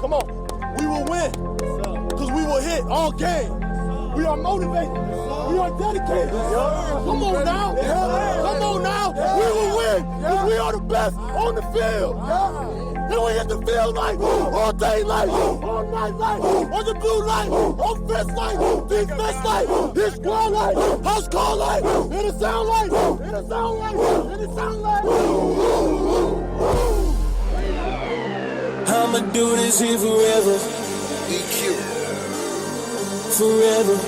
Come on. We will win. Because we will hit all game. We are motivated. We are dedicated. Come on now. Come on now. We will win. Because we are the best on the field. Then we hit the field like all day light, all night light, on the blue light, offense light, defense light, his squad light, house call light, and it sound light, and it sound light, and it sound light. I'ma do this here forever. EQ. Forever.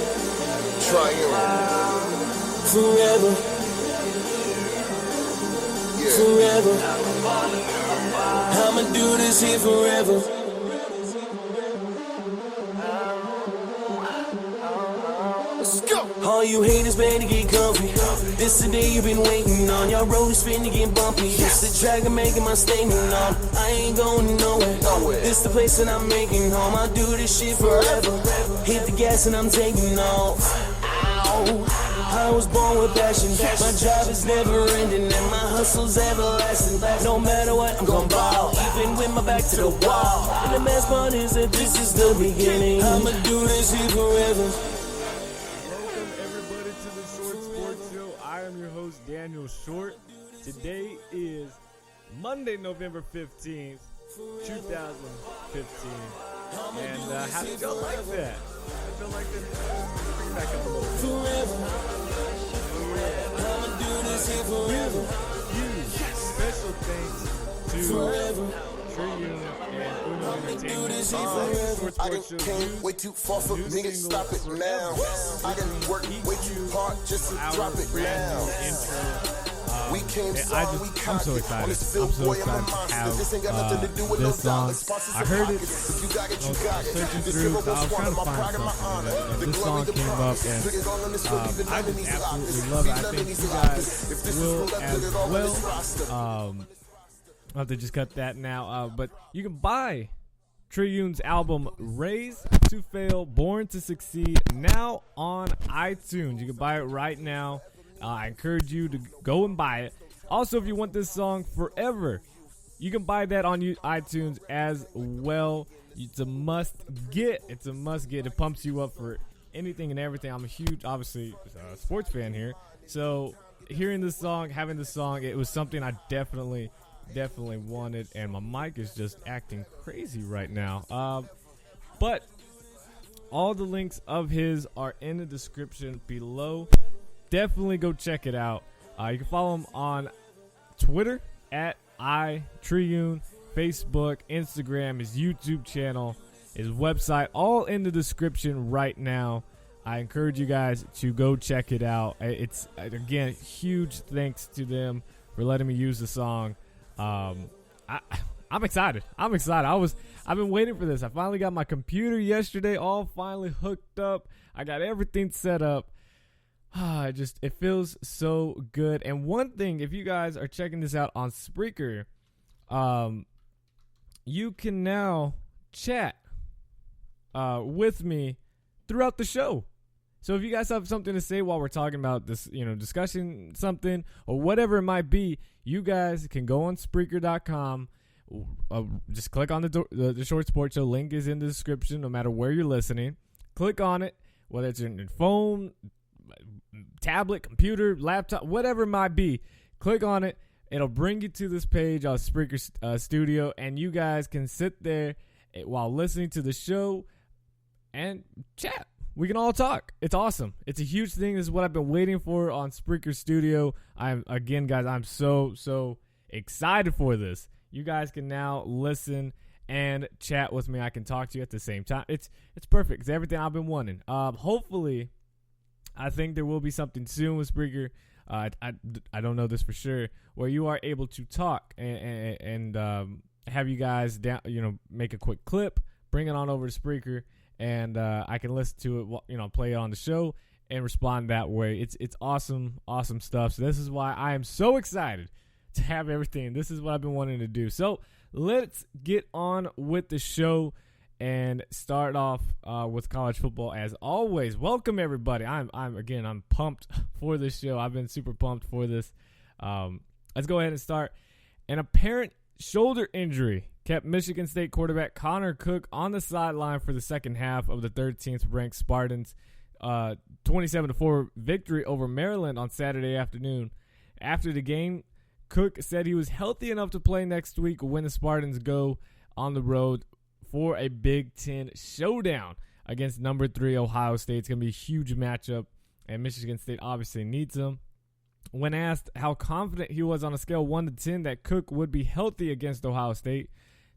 Triune. Forever. Yeah. Forever. I'ma do this here forever. Let's go. All you haters better get comfy. This the day you've been waiting on. Y'all road is finna get bumpy. This the track I'm making my statement on. I ain't going nowhere. This the place that I'm making home. I'll do this shit forever. Hit the gas and I'm taking off. Ow. I was born with passion. My job is never ending and my hustle's everlasting. No matter what, I'm gon' ball, even with my back to the wall. And the best part is that this is the beginning. I'ma do this here forever. Welcome everybody to the Short Sports Show. I am your host, Daniel Short. Today is Monday, November 15th, 2015. And how did y'all like that? How did y'all like that? Bring it back up a little bit. I'ma do this here forever. Huge special thanks to Triune UNO Entertainment. I done came way too far for me to stop it now. I done worked way too hard just to drop it now. We came I'm so excited. I'm so excited to have this song. I heard it. I was searching through. So I was trying to find something. And this song came up, and I just absolutely love it. I think you guys will as well. I'll have to just cut that now. But you can buy Triune's album Raised to Fail, Born to Succeed now on iTunes. You can buy it right now. I encourage you to go and buy it. Also, if you want this song forever, you can buy that on iTunes as well. It's a must get. It's a must get. It pumps you up for anything and everything. I'm a huge, obviously, sports fan here. So hearing this song, having this song, it was something I definitely wanted. And my mic is just acting crazy right now. But all the links of his are in the description below. Definitely go check it out. You can follow him on Twitter at iTriune, Facebook, Instagram, his YouTube channel, his website, all in the description right now. I encourage you guys to go check it out. It's, again, huge thanks to them for letting me use the song. I'm excited. I've been waiting for this. I finally got my computer yesterday, all finally hooked up. I got everything set up. It feels so good. And one thing, if you guys are checking this out on Spreaker, you can now chat with me throughout the show. So if you guys have something to say while we're talking about this, discussing something or whatever it might be, you guys can go on Spreaker.com. Just click on the Short Sports Show. Link is in the description no matter where you're listening. Click on it, whether it's in your phone, tablet, computer, laptop, whatever it might be. Click on it. It'll bring you to this page on Spreaker Studio, and you guys can sit there while listening to the show and chat. We can all talk. It's awesome. It's a huge thing. This is what I've been waiting for on Spreaker Studio. I'm so excited for this. You guys can now listen and chat with me. I can talk to you at the same time. It's perfect. It's everything I've been wanting. Hopefully, I think there will be something soon with Spreaker. I don't know this for sure, where you are able to talk and have you guys down, make a quick clip, bring it on over to Spreaker, and I can listen to it, play it on the show and respond that way. It's awesome stuff. So this is why I am so excited to have everything. This is what I've been wanting to do. So let's get on with the show and start off with college football as always. Welcome everybody. I'm pumped for this show. I've been super pumped for this. Let's go ahead and start. An apparent shoulder injury kept Michigan State quarterback Connor Cook on the sideline for the second half of the 13th-ranked Spartans' 27-4 victory over Maryland on Saturday afternoon. After the game, Cook said he was healthy enough to play next week when the Spartans go on the road for a Big Ten showdown against number 3 Ohio State. It's going to be a huge matchup, and Michigan State obviously needs them. When asked how confident he was on a scale 1 to 10 that Cook would be healthy against Ohio State,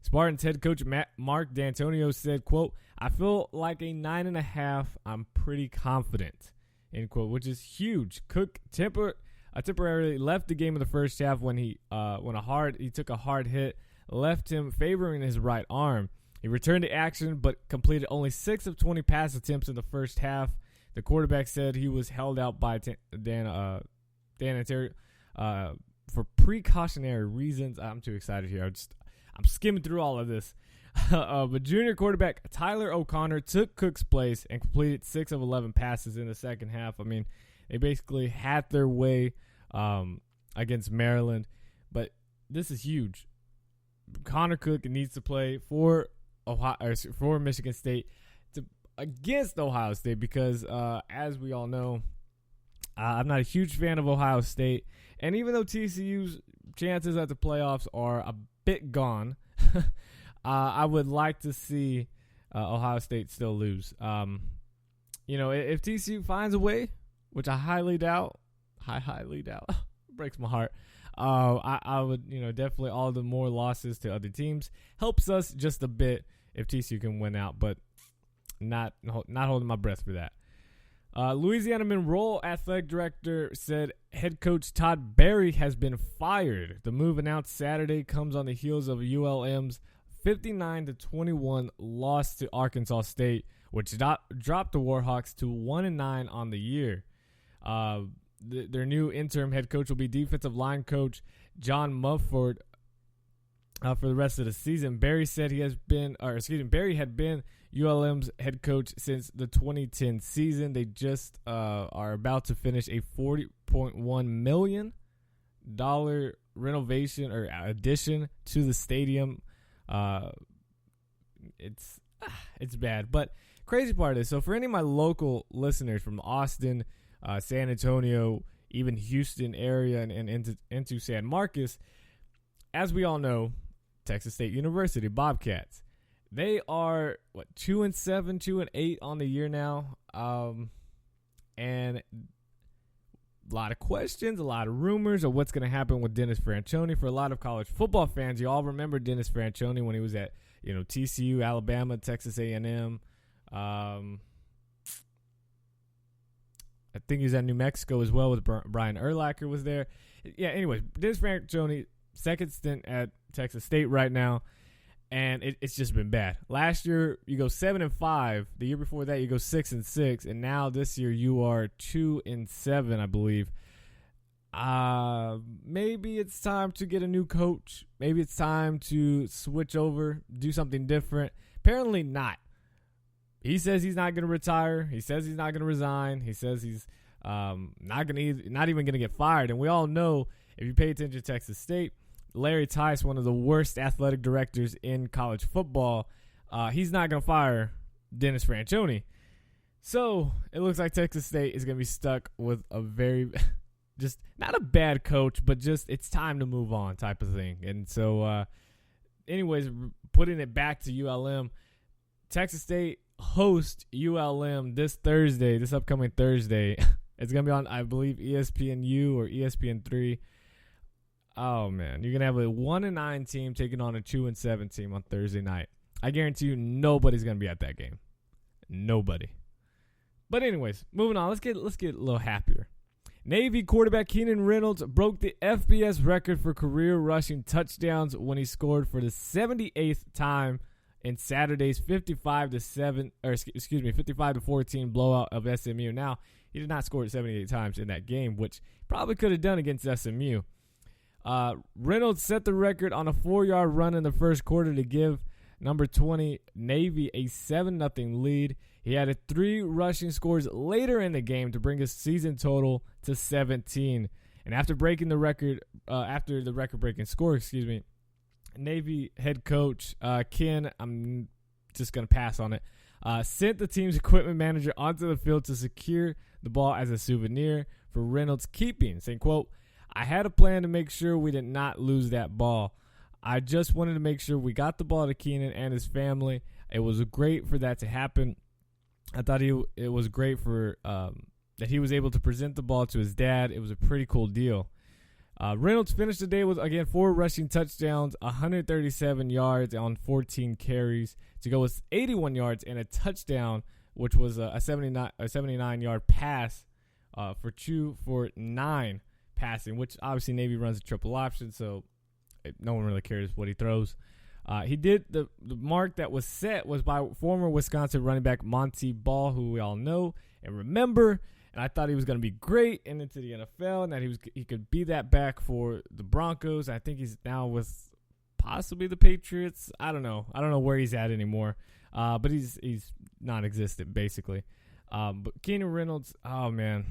Spartans head coach Mark D'Antonio said, quote, "I feel like a 9.5. I'm pretty confident," end quote, which is huge. Cook temporarily left the game in the first half when he took a hard hit, left him favoring his right arm. He returned to action but completed only 6 of 20 pass attempts in the first half. The quarterback said he was held out by Dan Ontario for precautionary reasons. I'm too excited here. I'm skimming through all of this. But junior quarterback Tyler O'Connor took Cook's place and completed 6 of 11 passes in the second half. I mean, they basically had their way against Maryland. But this is huge. Connor Cook needs to play for Michigan State against Ohio State because, as we all know, I'm not a huge fan of Ohio State. And even though TCU's chances at the playoffs are a bit gone, I would like to see Ohio State still lose. If TCU finds a way, which I highly doubt, breaks my heart. I would, definitely all the more losses to other teams helps us just a bit if TCU can win out, but not holding my breath for that. Louisiana Monroe athletic director said head coach Todd Berry has been fired. The move announced Saturday comes on the heels of ULM's 59-21 loss to Arkansas State, which dropped the Warhawks to 1-9 on the year. Their new interim head coach will be defensive line coach John Mufford for the rest of the season. Berry said Berry had been ULM's head coach since the 2010 season. They just are about to finish a $40.1 million renovation or addition to the stadium. It's bad, but crazy part is, so for any of my local listeners from Austin, San Antonio, even Houston area, and into San Marcos, as we all know, Texas State University Bobcats. They are 2-7, 2-8 on the year now, and a lot of questions, a lot of rumors of what's going to happen with Dennis Franchione. For a lot of college football fans, you all remember Dennis Franchione when he was at TCU, Alabama, Texas A&M. I think he was at New Mexico as well with Brian Urlacher was there. Yeah, anyways, Dennis Franchione, second stint at Texas State right now. And it's just been bad. Last year, you go 7-5. The year before that, you go 6-6. And now this year, you are 2-7, I believe. Maybe it's time to get a new coach. Maybe it's time to switch over, do something different. Apparently not. He says he's not going to retire. He says he's not going to resign. He says he's not even going to get fired. And we all know, if you pay attention to Texas State, Larry Tice, one of the worst athletic directors in college football, he's not going to fire Dennis Franchione. So it looks like Texas State is going to be stuck with a very, just not a bad coach, but just it's time to move on type of thing. And so, anyways, putting it back to ULM, Texas State host ULM this upcoming Thursday. It's going to be on, I believe, ESPNU or ESPN3. Oh, man. You're going to have a 1-9 team taking on a 2-7 team on Thursday night. I guarantee you nobody's going to be at that game. Nobody. But anyways, moving on. Let's get a little happier. Navy quarterback Keenan Reynolds broke the FBS record for career rushing touchdowns when he scored for the 78th time in Saturday's 55-14 blowout of SMU. Now, he did not score it 78 times in that game, which probably could have done against SMU. Reynolds set the record on a 4-yard run in the first quarter to give number 20 Navy a 7-0 lead. He added 3 rushing scores later in the game to bring his season total to 17. And after breaking the record, after the record-breaking score, Navy head coach Ken, I'm just going to pass on it, sent the team's equipment manager onto the field to secure the ball as a souvenir for Reynolds' keeping, saying, quote, "I had a plan to make sure we did not lose that ball. I just wanted to make sure we got the ball to Keenan and his family. It was great for that to happen. I thought it was great for that he was able to present the ball to his dad. It was a pretty cool deal." Reynolds finished the day with, again, 4 rushing touchdowns, 137 yards on 14 carries to go with 81 yards and a touchdown, which was a 79-yard pass for 2 for 9 passing, which obviously Navy runs a triple option, so no one really cares what he throws. He did the mark that was set was by former Wisconsin running back Monty Ball, who we all know and remember. And I thought he was going to be great and into the NFL, and that he could be that back for the Broncos. I think he's now with possibly the Patriots. I don't know where he's at anymore. But he's non-existent basically. But Keenan Reynolds, oh man,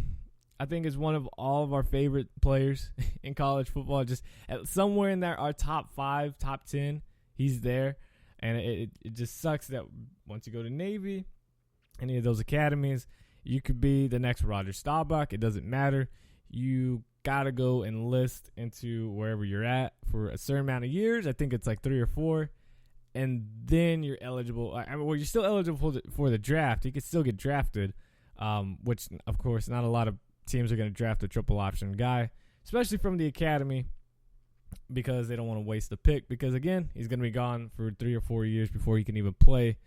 I think is one of all of our favorite players in college football. Just somewhere in there, our top 5, top 10, he's there. And it just sucks that once you go to Navy, any of those academies, you could be the next Roger Staubach. It doesn't matter. You got to go enlist into wherever you're at for a certain amount of years. I think it's like 3 or 4. And then you're eligible. You're still eligible for the draft. You can still get drafted, which, of course, not a lot of teams are going to draft a triple option guy, especially from the academy, because they don't want to waste the pick. Because, again, he's going to be gone for 3 or 4 years before he can even play.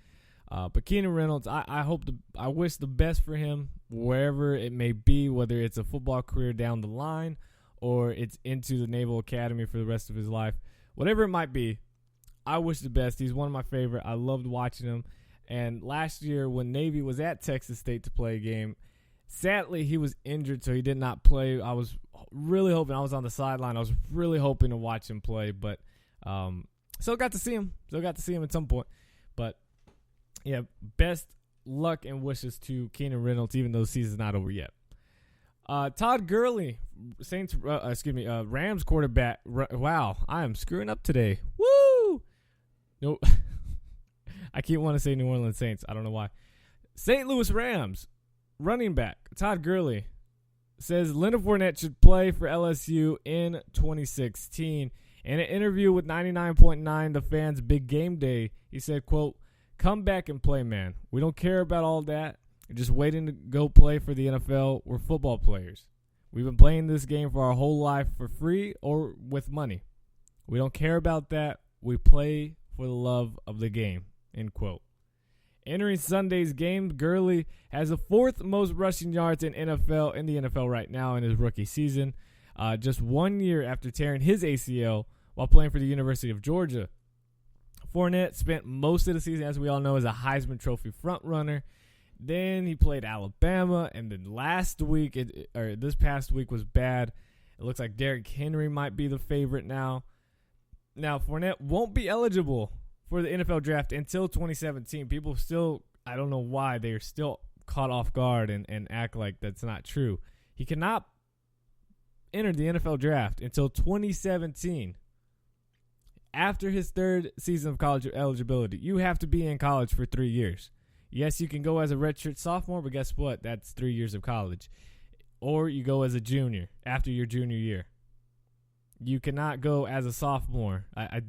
But Keenan Reynolds, I wish the best for him wherever it may be, whether it's a football career down the line or it's into the Naval Academy for the rest of his life. Whatever it might be, I wish the best. He's one of my favorite. I loved watching him. And last year when Navy was at Texas State to play a game, sadly he was injured, so he did not play. I was really hoping. I was on the sideline. I was really hoping to watch him play, but still got to see him. Still got to see him at some point. But yeah, best luck and wishes to Keenan Reynolds, even though the season's not over yet. Todd Gurley, Rams quarterback. Wow, I am screwing up today. Woo! Nope. I keep wanting to say New Orleans Saints. I don't know why. St. Louis Rams running back Todd Gurley says Leonard Fournette should play for LSU in 2016. In an interview with 99.9 The Fans Big Game Day, he said, quote, "Come back and play, man. We don't care about all that. We're just waiting to go play for the NFL. We're football players. We've been playing this game for our whole life for free or with money. We don't care about that. We play for the love of the game," end quote. Entering Sunday's game, Gurley has the 4th most rushing yards in the NFL right now in his rookie season, just 1 year after tearing his ACL while playing for the University of Georgia. Fournette spent most of the season, as we all know, as a Heisman Trophy frontrunner. Then he played Alabama, and then this past week was bad. It looks like Derrick Henry might be the favorite now. Now, Fournette won't be eligible for the NFL draft until 2017. People still, I don't know why, they are still caught off guard and act like that's not true. He cannot enter the NFL draft until 2017. After his 3rd season of college eligibility, you have to be in college for 3 years. Yes, you can go as a redshirt sophomore, but guess what? That's 3 years of college. Or you go as a junior after your junior year. You cannot go as a sophomore. I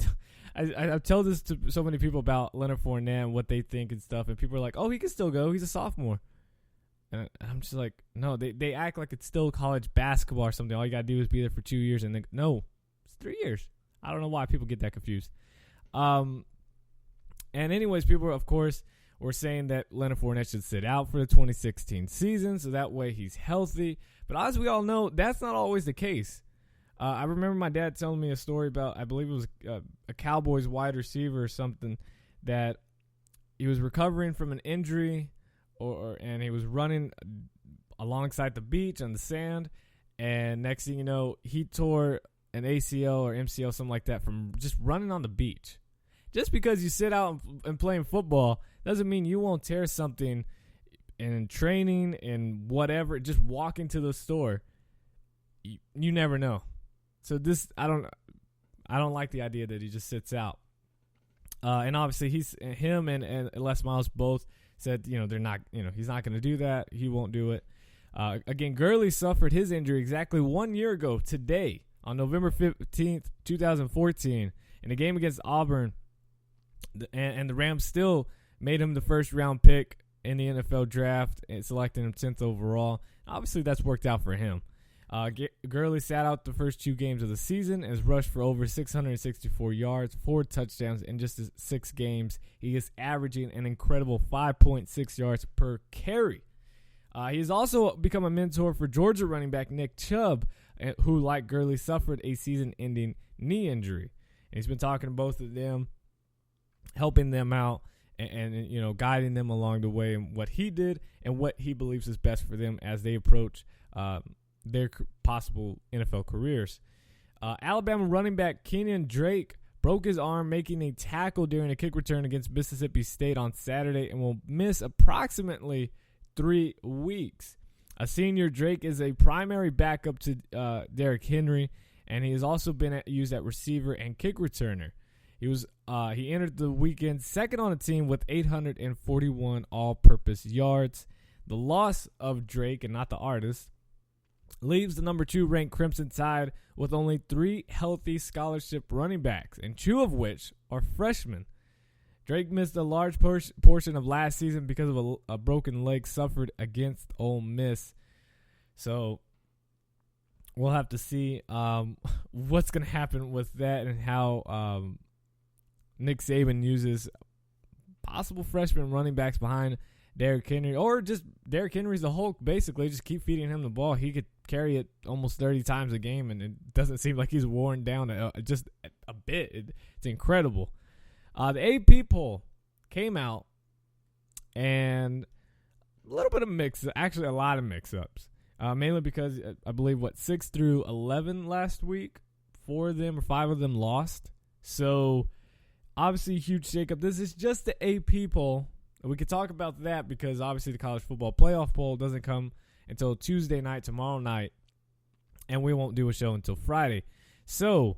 tell this to so many people about Leonard Fournette and what they think and stuff, and people are like, "Oh, he can still go. He's a sophomore." And I'm just like, no, they act like it's still college basketball or something. All you got to do is be there for 2 years, and then, no, it's 3 years. I don't know why people get that confused. And anyways, people, of course, were saying that Leonard Fournette should sit out for the 2016 season, so that way he's healthy. But as we all know, that's not always the case. I remember my dad telling me a story about, I believe it was a Cowboys wide receiver or something, that he was recovering from an injury, and he was running alongside the beach on the sand, and next thing you know, he tore an ACL or MCL, something like that, from just running on the beach. Just because you sit out and playing football doesn't mean you won't tear something in training and whatever, just walking to the store. You never know. So this, I don't like the idea that he just sits out. And obviously him and Les Miles both said, they're not, he's not going to do that. He won't do it. Again, Gurley suffered his injury exactly 1 year ago today on November 15th, 2014 in a game against Auburn. And the Rams still made him the first round pick in the NFL draft and selected him 10th overall. Obviously, that's worked out for him. Gurley sat out the first 2 games of the season and has rushed for over 664 yards, 4 touchdowns in just 6 games. He is averaging an incredible 5.6 yards per carry. He has also become a mentor for Georgia running back Nick Chubb, who, like Gurley, suffered a season-ending knee injury. And he's been talking to both of them, helping them out, and guiding them along the way and what he did and what he believes is best for them as they approach their possible NFL careers. Alabama running back Kenyon Drake broke his arm making a tackle during a kick return against Mississippi State on Saturday and will miss approximately 3 weeks. A senior, Drake is a primary backup to Derrick Henry, and he has also been used at receiver and kick returner. He entered the weekend second on the team with 841 all-purpose yards. The loss of Drake, and not the artist, leaves the number 2 ranked Crimson Tide with only 3 healthy scholarship running backs, and 2 of which are freshmen. Drake missed a large portion of last season because of a broken leg suffered against Ole Miss. So we'll have to see what's going to happen with that and how Nick Saban uses possible freshman running backs behind Derrick Henry, or just Derrick Henry's the Hulk, basically. Just keep feeding him the ball. He could carry it almost 30 times a game, and it doesn't seem like he's worn down just a bit. It's incredible. The AP poll came out, and a little bit of actually a lot of mix-ups, mainly because I believe, 6 through 11 last week, 4 of them or 5 of them lost. So, obviously, a huge shakeup. This is just the AP poll. We could talk about that because, obviously, the college football playoff poll doesn't come until Tuesday night, tomorrow night, and we won't do a show until Friday. So,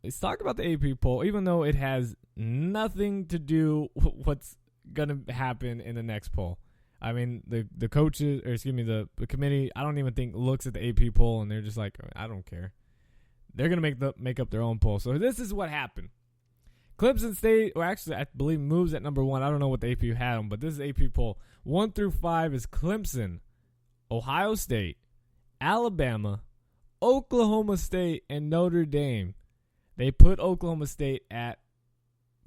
let's talk about the AP poll, even though it has nothing to do with what's going to happen in the next poll. I mean, the coaches, or excuse me, the committee, I don't even think looks at the AP poll, and they're just like, I don't care. They're going to make up their own poll. So this is what happened. Clemson State, or actually I believe moves at number 1. I don't know what the AP had them, but this is AP poll. 1 through 5 is Clemson, Ohio State, Alabama, Oklahoma State, and Notre Dame. They put Oklahoma State at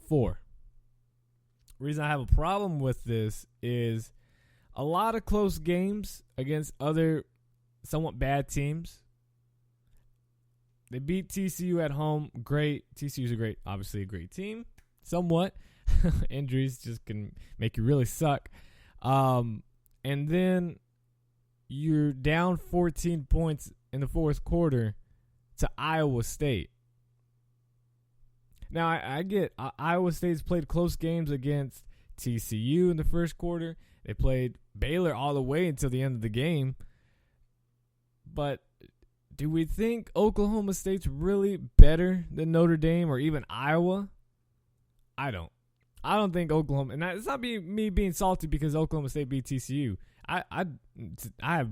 4. Reason I have a problem with this is a lot of close games against other somewhat bad teams. They beat TCU at home. Great. TCU's obviously a great team. Somewhat. Injuries just can make you really suck. And then you're down 14 points in the fourth quarter to Iowa State. Now, I get Iowa State's played close games against TCU in the first quarter. They played Baylor all the way until the end of the game. But do we think Oklahoma State's really better than Notre Dame or even Iowa? I don't. I don't think Oklahoma, and it's not me being salty because Oklahoma State beat TCU. I have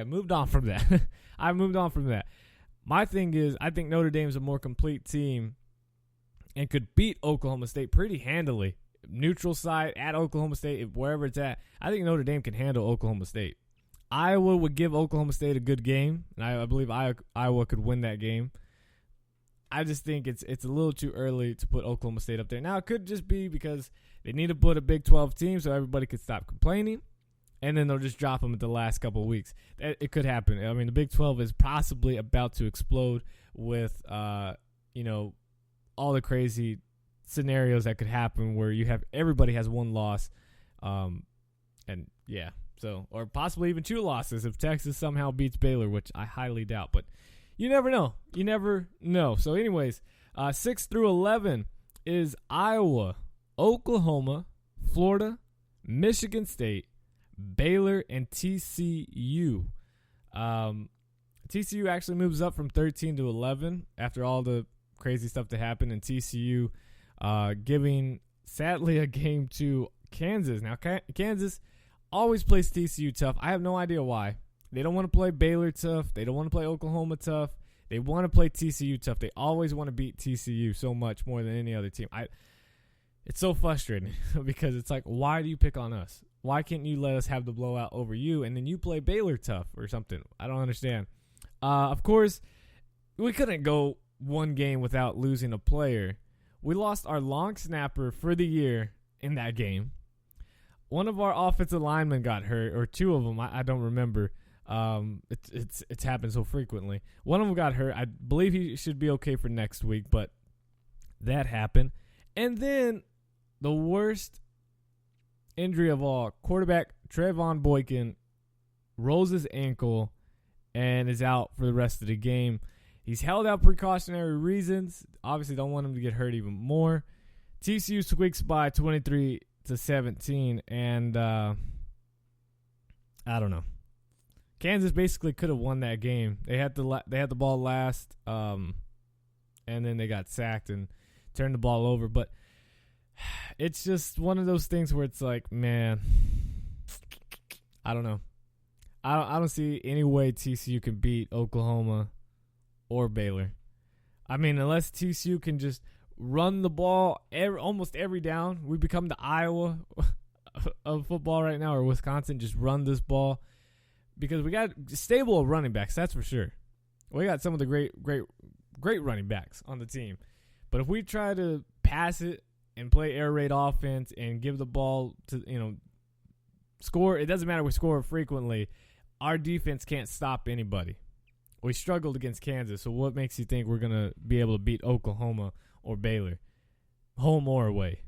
moved on from that. I've moved on from that. My thing is, I think Notre Dame's a more complete team and could beat Oklahoma State pretty handily. Neutral site at Oklahoma State, wherever it's at. I think Notre Dame can handle Oklahoma State. Iowa would give Oklahoma State a good game, and I believe Iowa could win that game. I just think it's a little too early to put Oklahoma State up there. Now, it could just be because they need to put a Big 12 team so everybody could stop complaining, and then they'll just drop them at the last couple of weeks. It could happen. I mean, the Big 12 is possibly about to explode with, all the crazy scenarios that could happen where you have everybody has one loss, or possibly even 2 losses if Texas somehow beats Baylor, which I highly doubt, but you never know. You never know. So anyways, 6 through 11 is Iowa, Oklahoma, Florida, Michigan State, Baylor, and TCU. TCU actually moves up from 13 to 11 after all the crazy stuff to happen, and TCU giving, sadly, a game to Kansas. Now, Kansas always plays TCU tough. I have no idea why. They don't want to play Baylor tough. They don't want to play Oklahoma tough. They want to play TCU tough. They always want to beat TCU so much more than any other team. It's so frustrating because it's like, why do you pick on us? Why can't you let us have the blowout over you and then you play Baylor tough or something? I don't understand. Of course, we couldn't go one game without losing a player. We lost our long snapper for the year in that game. One of our offensive linemen got hurt, or two of them. I don't remember. It's happened so frequently. One of them got hurt. I believe he should be okay for next week, but that happened. And then the worst injury of all, quarterback Trevon Boykin rolls his ankle and is out for the rest of the game. He's held out precautionary reasons. Obviously don't want him to get hurt even more. TCU squeaks by 23-17, and I don't know. Kansas basically could have won that game. They had the ball last, and then they got sacked and turned the ball over. But it's just one of those things where it's like, man, I don't know. I don't see any way TCU can beat Oklahoma or Baylor. I mean, unless TCU can just run the ball almost every down. We become the Iowa of football right now, or Wisconsin. Just run this ball. Because we got stable running backs, that's for sure. We got some of the great running backs on the team. But if we try to pass it and play air raid offense and give the ball to, score, it doesn't matter if we score frequently, our defense can't stop anybody. We struggled against Kansas, so what makes you think we're going to be able to beat Oklahoma or Baylor, home or away?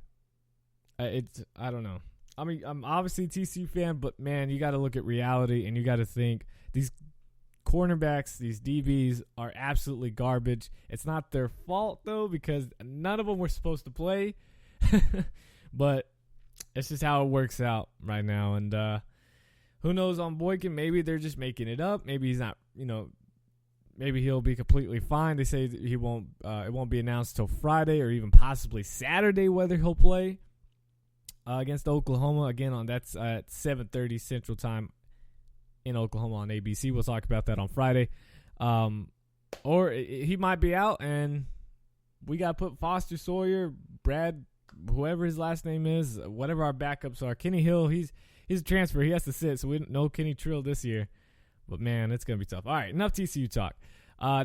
I don't know. I mean, I'm obviously a TCU fan, but, man, you got to look at reality, and you got to think these cornerbacks, these DBs, are absolutely garbage. It's not their fault, though, because none of them were supposed to play. But it's just how it works out right now. And who knows on Boykin? Maybe they're just making it up. Maybe he's not, maybe he'll be completely fine. They say he won't. It won't be announced till Friday or even possibly Saturday whether he'll play against Oklahoma. Again, that's at 7:30 Central Time in Oklahoma on ABC. We'll talk about that on Friday. Or he might be out, and we got to put Foster Sawyer, Brad, whoever his last name is, whatever our backups are. Kenny Hill, he's a transfer. He has to sit, so we don't know Kenny Trill this year. But, man, it's going to be tough. All right, enough TCU talk.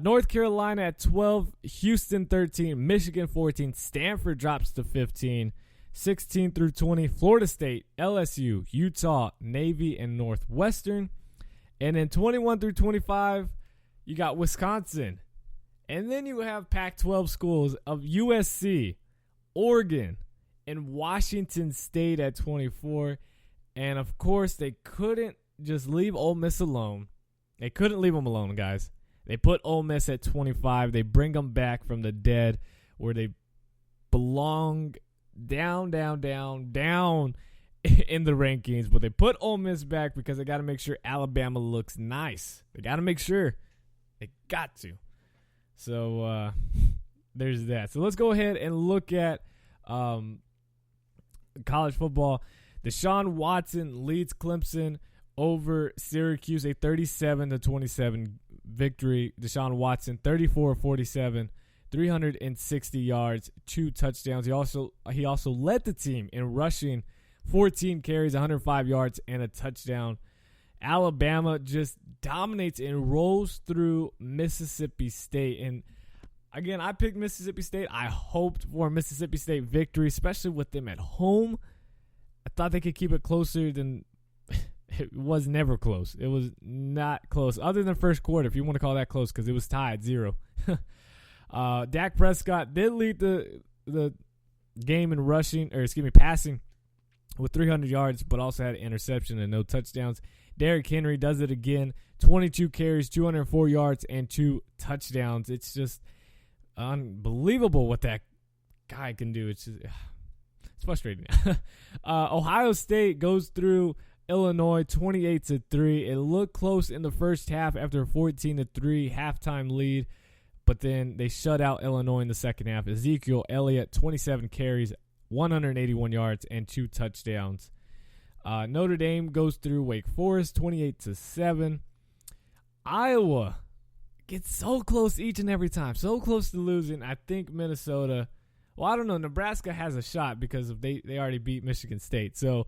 North Carolina at 12, Houston 13, Michigan 14, Stanford drops to 15, 16 through 20, Florida State, LSU, Utah, Navy, and Northwestern. And then 21 through 25, you got Wisconsin. And then you have Pac-12 schools of USC, Oregon, and Washington State at 24. And, of course, they couldn't just leave Ole Miss alone. They couldn't leave them alone, guys. They put Ole Miss at 25. They bring them back from the dead where they belong down in the rankings. But they put Ole Miss back because they got to make sure Alabama looks nice. They got to make sure. They got to. So there's that. So let's go ahead and look at college football. Deshaun Watson leads Clemson over Syracuse, a 37-27 victory. Deshaun Watson, 34-47, 360 yards, 2 touchdowns. He also led the team in rushing, 14 carries, 105 yards, and a touchdown. Alabama just dominates and rolls through Mississippi State. And, again, I picked Mississippi State. I hoped for a Mississippi State victory, especially with them at home. I thought they could keep it closer than it was. Never close. It was not close, other than the first quarter, if you want to call that close, because it was tied 0. Dak Prescott did lead the game in passing with 300 yards, but also had an interception and no touchdowns. Derrick Henry does it again, 22 carries, 204 yards, and 2 touchdowns. It's just unbelievable what that guy can do. It's frustrating. Ohio State goes through Illinois 28-3. It looked close in the first half after a 14-3 halftime lead, but then they shut out Illinois in the second half. Ezekiel Elliott, 27 carries, 181 yards, and 2 touchdowns. Notre Dame goes through Wake Forest, 28-7. Iowa gets so close each and every time, so close to losing. I think Minnesota, well, I don't know. Nebraska has a shot because they already beat Michigan State, so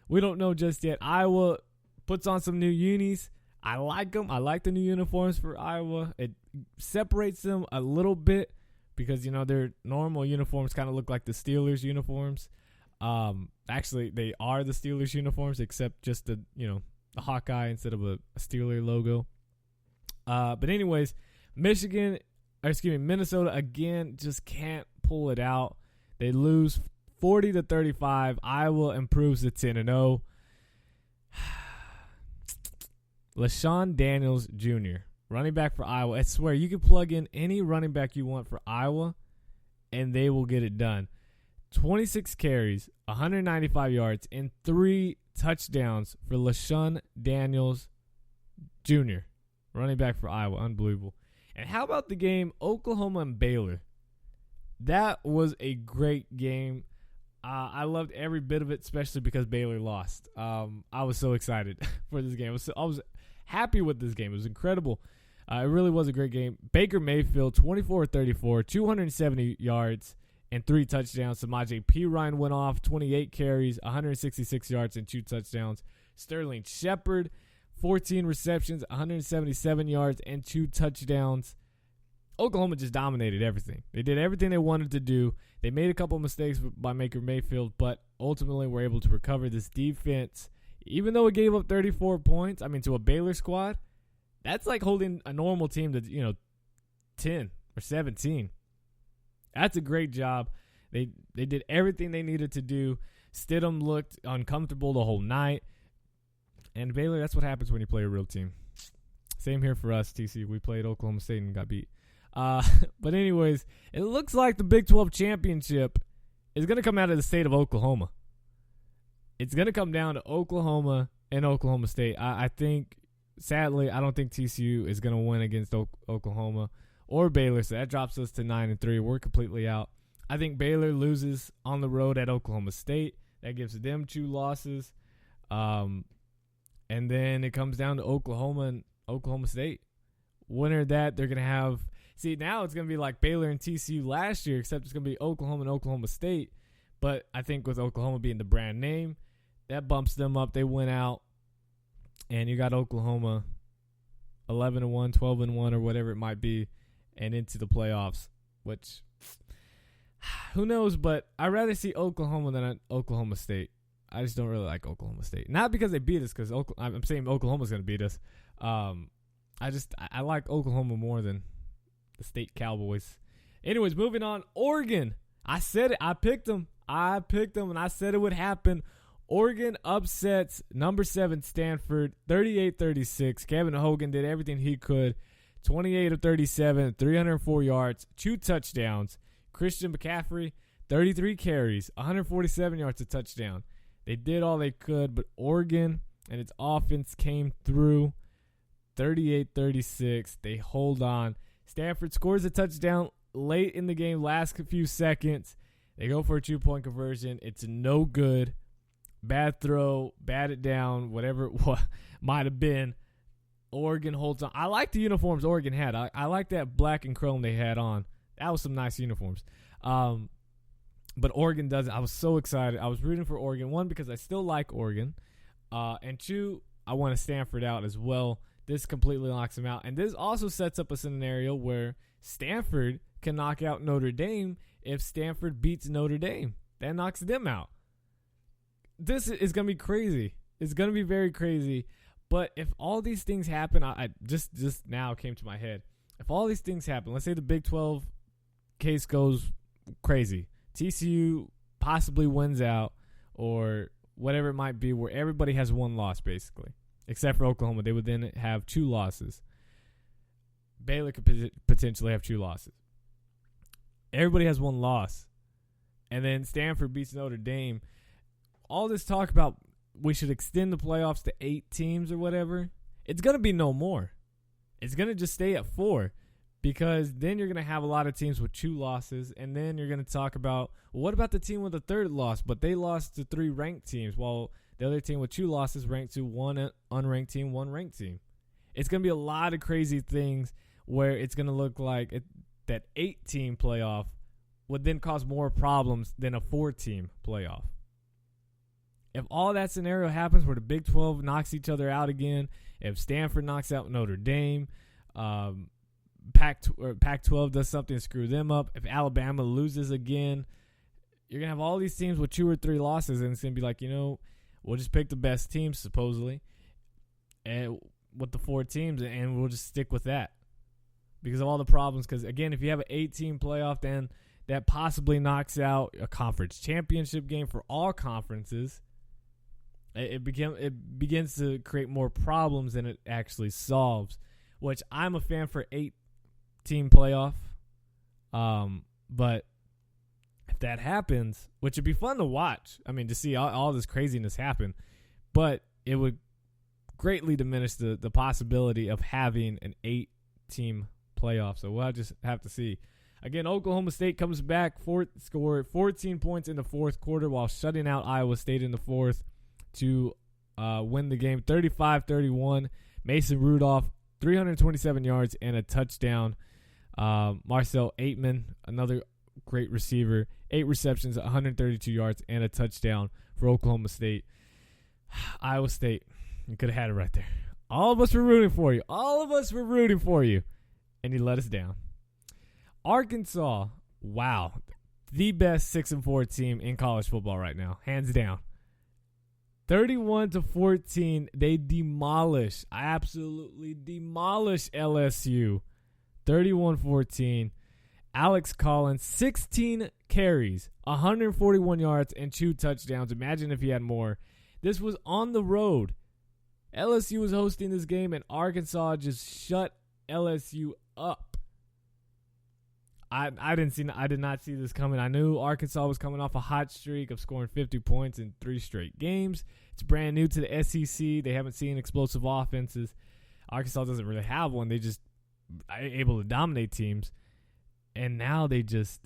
we don't know just yet. Iowa puts on some new unis. I like them. I like the new uniforms for Iowa. It separates them a little bit because, their normal uniforms kind of look like the Steelers uniforms. Actually, they are the Steelers uniforms, except just the Hawkeye instead of a Steeler logo. But anyways, Minnesota again just can't pull it out. They lose 40-35. Iowa improves to 10-0. LaShawn Daniels Jr., running back for Iowa. I swear, you can plug in any running back you want for Iowa, and they will get it done. 26 carries, 195 yards, and 3 touchdowns for LaShawn Daniels Jr., running back for Iowa. Unbelievable. And how about the game Oklahoma and Baylor? That was a great game. I loved every bit of it, especially because Baylor lost. I was so excited for this game. I was happy with this game. It was incredible. It really was a great game. Baker Mayfield, 24-34, 270 yards, and 3 touchdowns. Samaje Perine went off, 28 carries, 166 yards, and 2 touchdowns. Sterling Shepard, 14 receptions, 177 yards, and 2 touchdowns. Oklahoma just dominated everything. They did everything they wanted to do. They made a couple of mistakes by Baker Mayfield, but ultimately were able to recover this defense. Even though it gave up 34 points, to a Baylor squad, that's like holding a normal team to, 10 or 17. That's a great job. They did everything they needed to do. Stidham looked uncomfortable the whole night. And Baylor, that's what happens when you play a real team. Same here for us, TC. We played Oklahoma State and got beat. But anyways, it looks like the Big 12 championship is going to come out of the state of Oklahoma. It's going to come down to Oklahoma and Oklahoma State. I think, sadly, I don't think TCU is going to win against Oklahoma or Baylor, so that drops us to 9-3. We're completely out. I think Baylor loses on the road at Oklahoma State. That gives them 2 losses. And then it comes down to Oklahoma and Oklahoma State. Winner of that, they're going to have – see, now it's going to be like Baylor and TCU last year, except it's going to be Oklahoma and Oklahoma State. But I think with Oklahoma being the brand name, that bumps them up. They went out, and you got Oklahoma 11-1, 12-1, or whatever it might be, and into the playoffs, which who knows, but I'd rather see Oklahoma than Oklahoma State. I just don't really like Oklahoma State. Not because they beat us, because I'm saying Oklahoma's going to beat us. I like Oklahoma more than the State Cowboys. Anyways, moving on. Oregon. I said it. I picked them, and I said it would happen. Oregon upsets number 7 Stanford 38-36. Kevin Hogan did everything he could. 28 of 37, 304 yards, 2 touchdowns. Christian McCaffrey, 33 carries, 147 yards, a touchdown. They did all they could, but Oregon and its offense came through. 38-36. They hold on. Stanford scores a touchdown late in the game, last few seconds. They go for a 2-point conversion. It's no good. Bad throw, batted down, whatever it might have been. Oregon holds on. I like the uniforms Oregon had. I like that black and chrome they had on. That was some nice uniforms. But Oregon does it. I was so excited. I was rooting for Oregon. 1, because I still like Oregon. And 2, I want Stanford out as well. This completely knocks them out. And this also sets up a scenario where Stanford can knock out Notre Dame if Stanford beats Notre Dame. That knocks them out. This is going to be crazy. It's going to be very crazy. But if all these things happen, I just now came to my head. If all these things happen, let's say the Big 12 case goes crazy. TCU possibly wins out or whatever it might be, where everybody has 1 loss basically, except for Oklahoma. They would then have 2 losses. Baylor could potentially have 2 losses. Everybody has 1 loss. And then Stanford beats Notre Dame. All this talk about we should extend the playoffs to 8 teams or whatever, it's going to be no more. It's going to just stay at 4 because then you're going to have a lot of teams with 2 losses, and then you're going to talk about, well, what about the team with a 3rd loss, but they lost to 3 ranked teams, while the other team with 2 losses ranked to 1 unranked team, 1 ranked team. It's going to be a lot of crazy things where it's going to look like that 8-team playoff would then cause more problems than a 4-team playoff. If all that scenario happens where the Big 12 knocks each other out again, if Stanford knocks out Notre Dame, Pac-12 does something to screw them up, if Alabama loses again, you're going to have all these teams with 2 or 3 losses, and it's going to be like, we'll just pick the best teams, supposedly, and with the 4 teams, and we'll just stick with that because of all the problems. Because, again, if you have an 8-team playoff, then that possibly knocks out a conference championship game for all conferences. It begins to create more problems than it actually solves, which I'm a fan for 8-team playoff. But if that happens, which would be fun to watch, to see all this craziness happen, but it would greatly diminish the possibility of having an 8-team playoff. So we'll just have to see. Again, Oklahoma State comes back, scored 14 points in the 4th quarter while shutting out Iowa State in the 4th to win the game 35-31. Mason Rudolph, 327 yards and a touchdown. Marcel Aitman, another great receiver, 8 receptions, 132 yards, and a touchdown for Oklahoma State. Iowa State, you could have had it right there. All of us were rooting for you. And you let us down. Arkansas, wow, the best 6-4 team in college football right now, hands down. 31-14, they absolutely demolish LSU. 31-14. Alex Collins, 16 carries, 141 yards, and 2 touchdowns. Imagine if he had more. This was on the road. LSU was hosting this game, and Arkansas just shut LSU up. I did not see this coming. I knew Arkansas was coming off a hot streak of scoring 50 points in 3 straight games. It's brand new to the SEC. They haven't seen explosive offenses. Arkansas doesn't really have one. They just are able to dominate teams. And now they just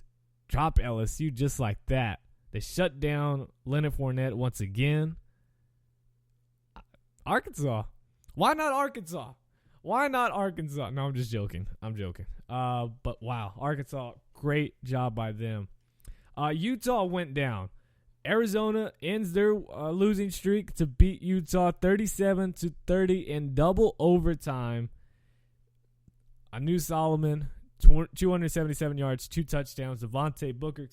drop LSU just like that. They shut down Leonard Fournette once again. Arkansas. Why not Arkansas? No, I'm just joking. But wow, Arkansas, great job by them. Utah went down. Arizona ends their losing streak to beat Utah 37-30 in double overtime. Anu Solomon, 277 yards, 2 touchdowns. Devontae Booker,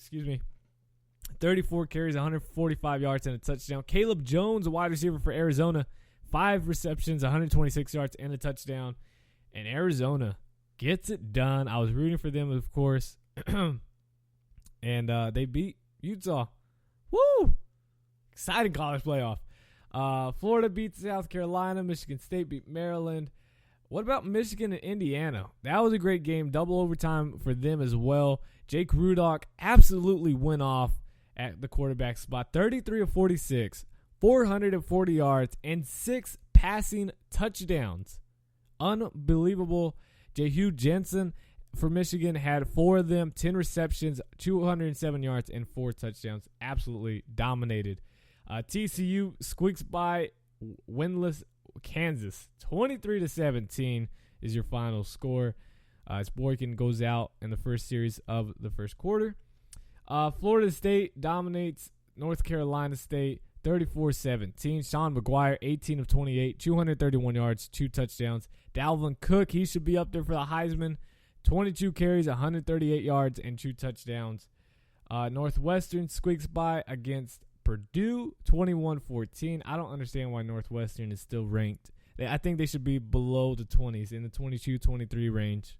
34 carries, 145 yards, and a touchdown. Caleb Jones, a wide receiver for Arizona, 5 receptions, 126 yards, and a touchdown. And Arizona gets it done. I was rooting for them, of course. And they beat Utah. Woo! Exciting college playoff. Florida beat South Carolina. Michigan State beat Maryland. What about Michigan and Indiana? That was a great game. Double overtime for them as well. Jake Rudock absolutely went off at the quarterback spot. 33 of 46. 440 yards, and 6 passing touchdowns. Unbelievable. Jehu Jensen for Michigan had 4 of them, 10 receptions, 207 yards, and 4 touchdowns. Absolutely dominated. TCU squeaks by winless Kansas. 23-17 is your final score. As Boykin goes out in the first series of the first quarter. Florida State dominates North Carolina State. 34-17. Sean McGuire, 18 of 28, 231 yards, 2 touchdowns. Dalvin Cook, he should be up there for the Heisman. 22 carries, 138 yards, and 2 touchdowns. Northwestern squeaks by against Purdue, 21-14. I don't understand why Northwestern is still ranked. I think they should be below the 20s, in the 22-23 range.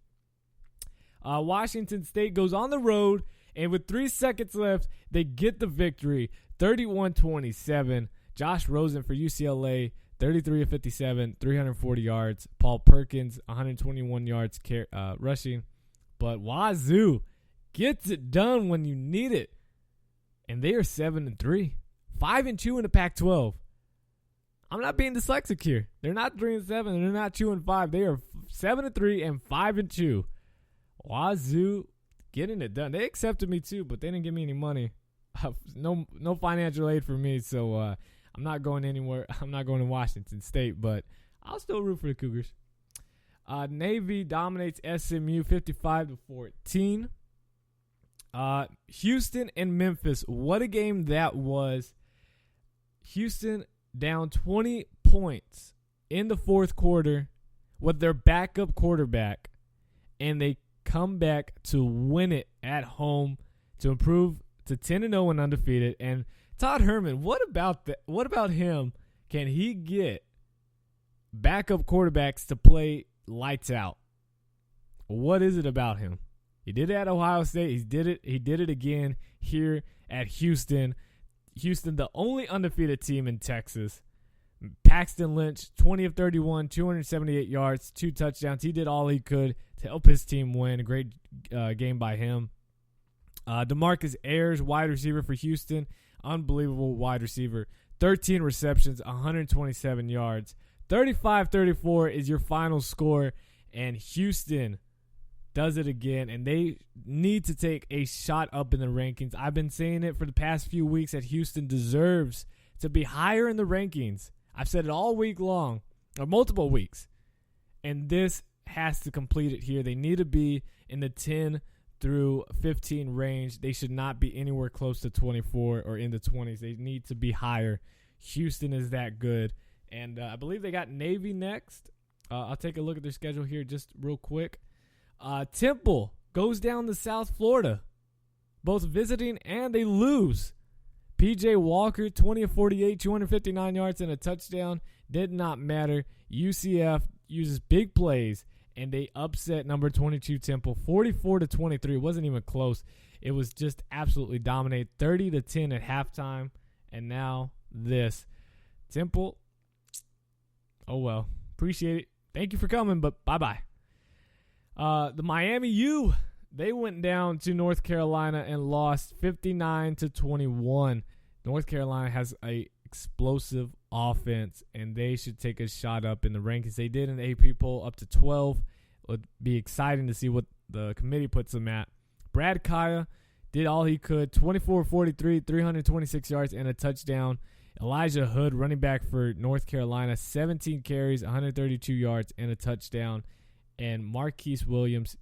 Washington State goes on the road, and with 3 seconds left, they get the victory. 31-27. Josh Rosen for UCLA, 33 of 57, 340 yards. Paul Perkins, 121 yards rushing. But Wazoo gets it done when you need it. And they are 7-3. 5-2 in the Pac-12. I'm not being dyslexic here. They're not 3-7. They're not 2-5. They are 7-3 and 5-2. Wazoo getting it done. They accepted me too, but they didn't give me any money. No financial aid for me, so I'm not going anywhere. I'm not going to Washington State, but I'll still root for the Cougars. Navy dominates SMU 55-14. Houston and Memphis. What a game that was. Houston down 20 points in the fourth quarter with their backup quarterback, and they come back to win it at home to improve to 10-0 and undefeated. And Todd Herman, what about him? Can he get backup quarterbacks to play lights out? What is it about him? He did it at Ohio State. He did it again here at Houston. Houston, the only undefeated team in Texas. Paxton Lynch, 20 of 31, 278 yards, 2 touchdowns. He did all he could to help his team win. A great game by him. DeMarcus Ayers, wide receiver for Houston. Unbelievable wide receiver. 13 receptions, 127 yards. 35-34 is your final score, and Houston does it again, and they need to take a shot up in the rankings. I've been saying it for the past few weeks that Houston deserves to be higher in the rankings. I've said it all week long, or multiple weeks, and this has to complete it here. They need to be in the 10 through 15 range. They should not be anywhere close to 24 or in the 20s. They need to be higher. Houston is that good, and I believe they got Navy next. I'll take a look at their schedule here just real quick. Temple goes down to South Florida, both visiting, and they lose. P.J. Walker, 20 of 48, 259 yards and a touchdown. Did not matter. UCF uses big plays, and they upset number 22 Temple, 44-23. It wasn't even close. It was just absolutely dominate, 30-10 at halftime, and now this. Temple, oh well. Appreciate it. Thank you for coming, but bye-bye. The Miami U, they went down to North Carolina and lost 59-21. North Carolina has a explosive offense, and they should take a shot up in the rankings. They did in the AP poll up to 12. It would be exciting to see what the committee puts them at. Brad Kaya did all he could, 24-43, 326 yards and a touchdown. Elijah Hood, running back for North Carolina, 17 carries, 132 yards and a touchdown. And Marquise Williams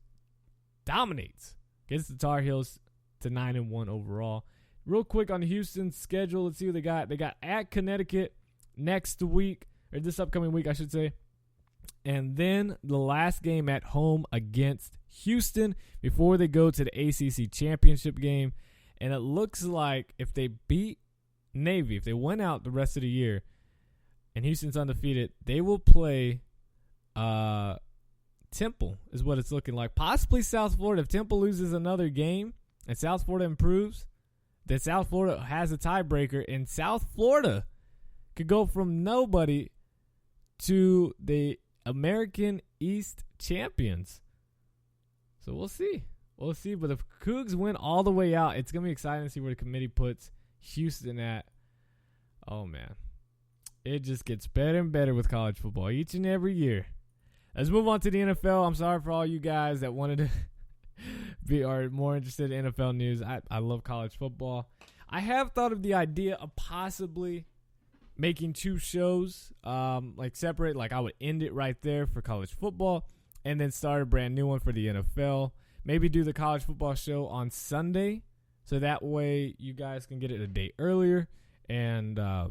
dominates, gets the Tar Heels to 9-1 overall. Real quick on the Houston schedule, let's see what they got. They got at Connecticut next week, or this upcoming week, I should say. And then the last game at home against Houston before they go to the ACC championship game. And it looks like if they beat Navy, if they win out the rest of the year, and Houston's undefeated, they will play Temple is what it's looking like. Possibly South Florida. If Temple loses another game and South Florida improves, then South Florida has a tiebreaker, and South Florida could go from nobody to the American East champions. So we'll see. We'll see. But if Cougs win all the way out, it's going to be exciting to see where the committee puts Houston at. Oh, man. It just gets better and better with college football each and every year. Let's move on to the NFL. I'm sorry for all you guys that wanted to are more interested in NFL news. I love college football. I have thought of the idea of possibly making 2 shows, like separate. Like I would end it right there for college football and then start a brand new one for the NFL. Maybe do the college football show on Sunday, so that way you guys can get it a day earlier, and that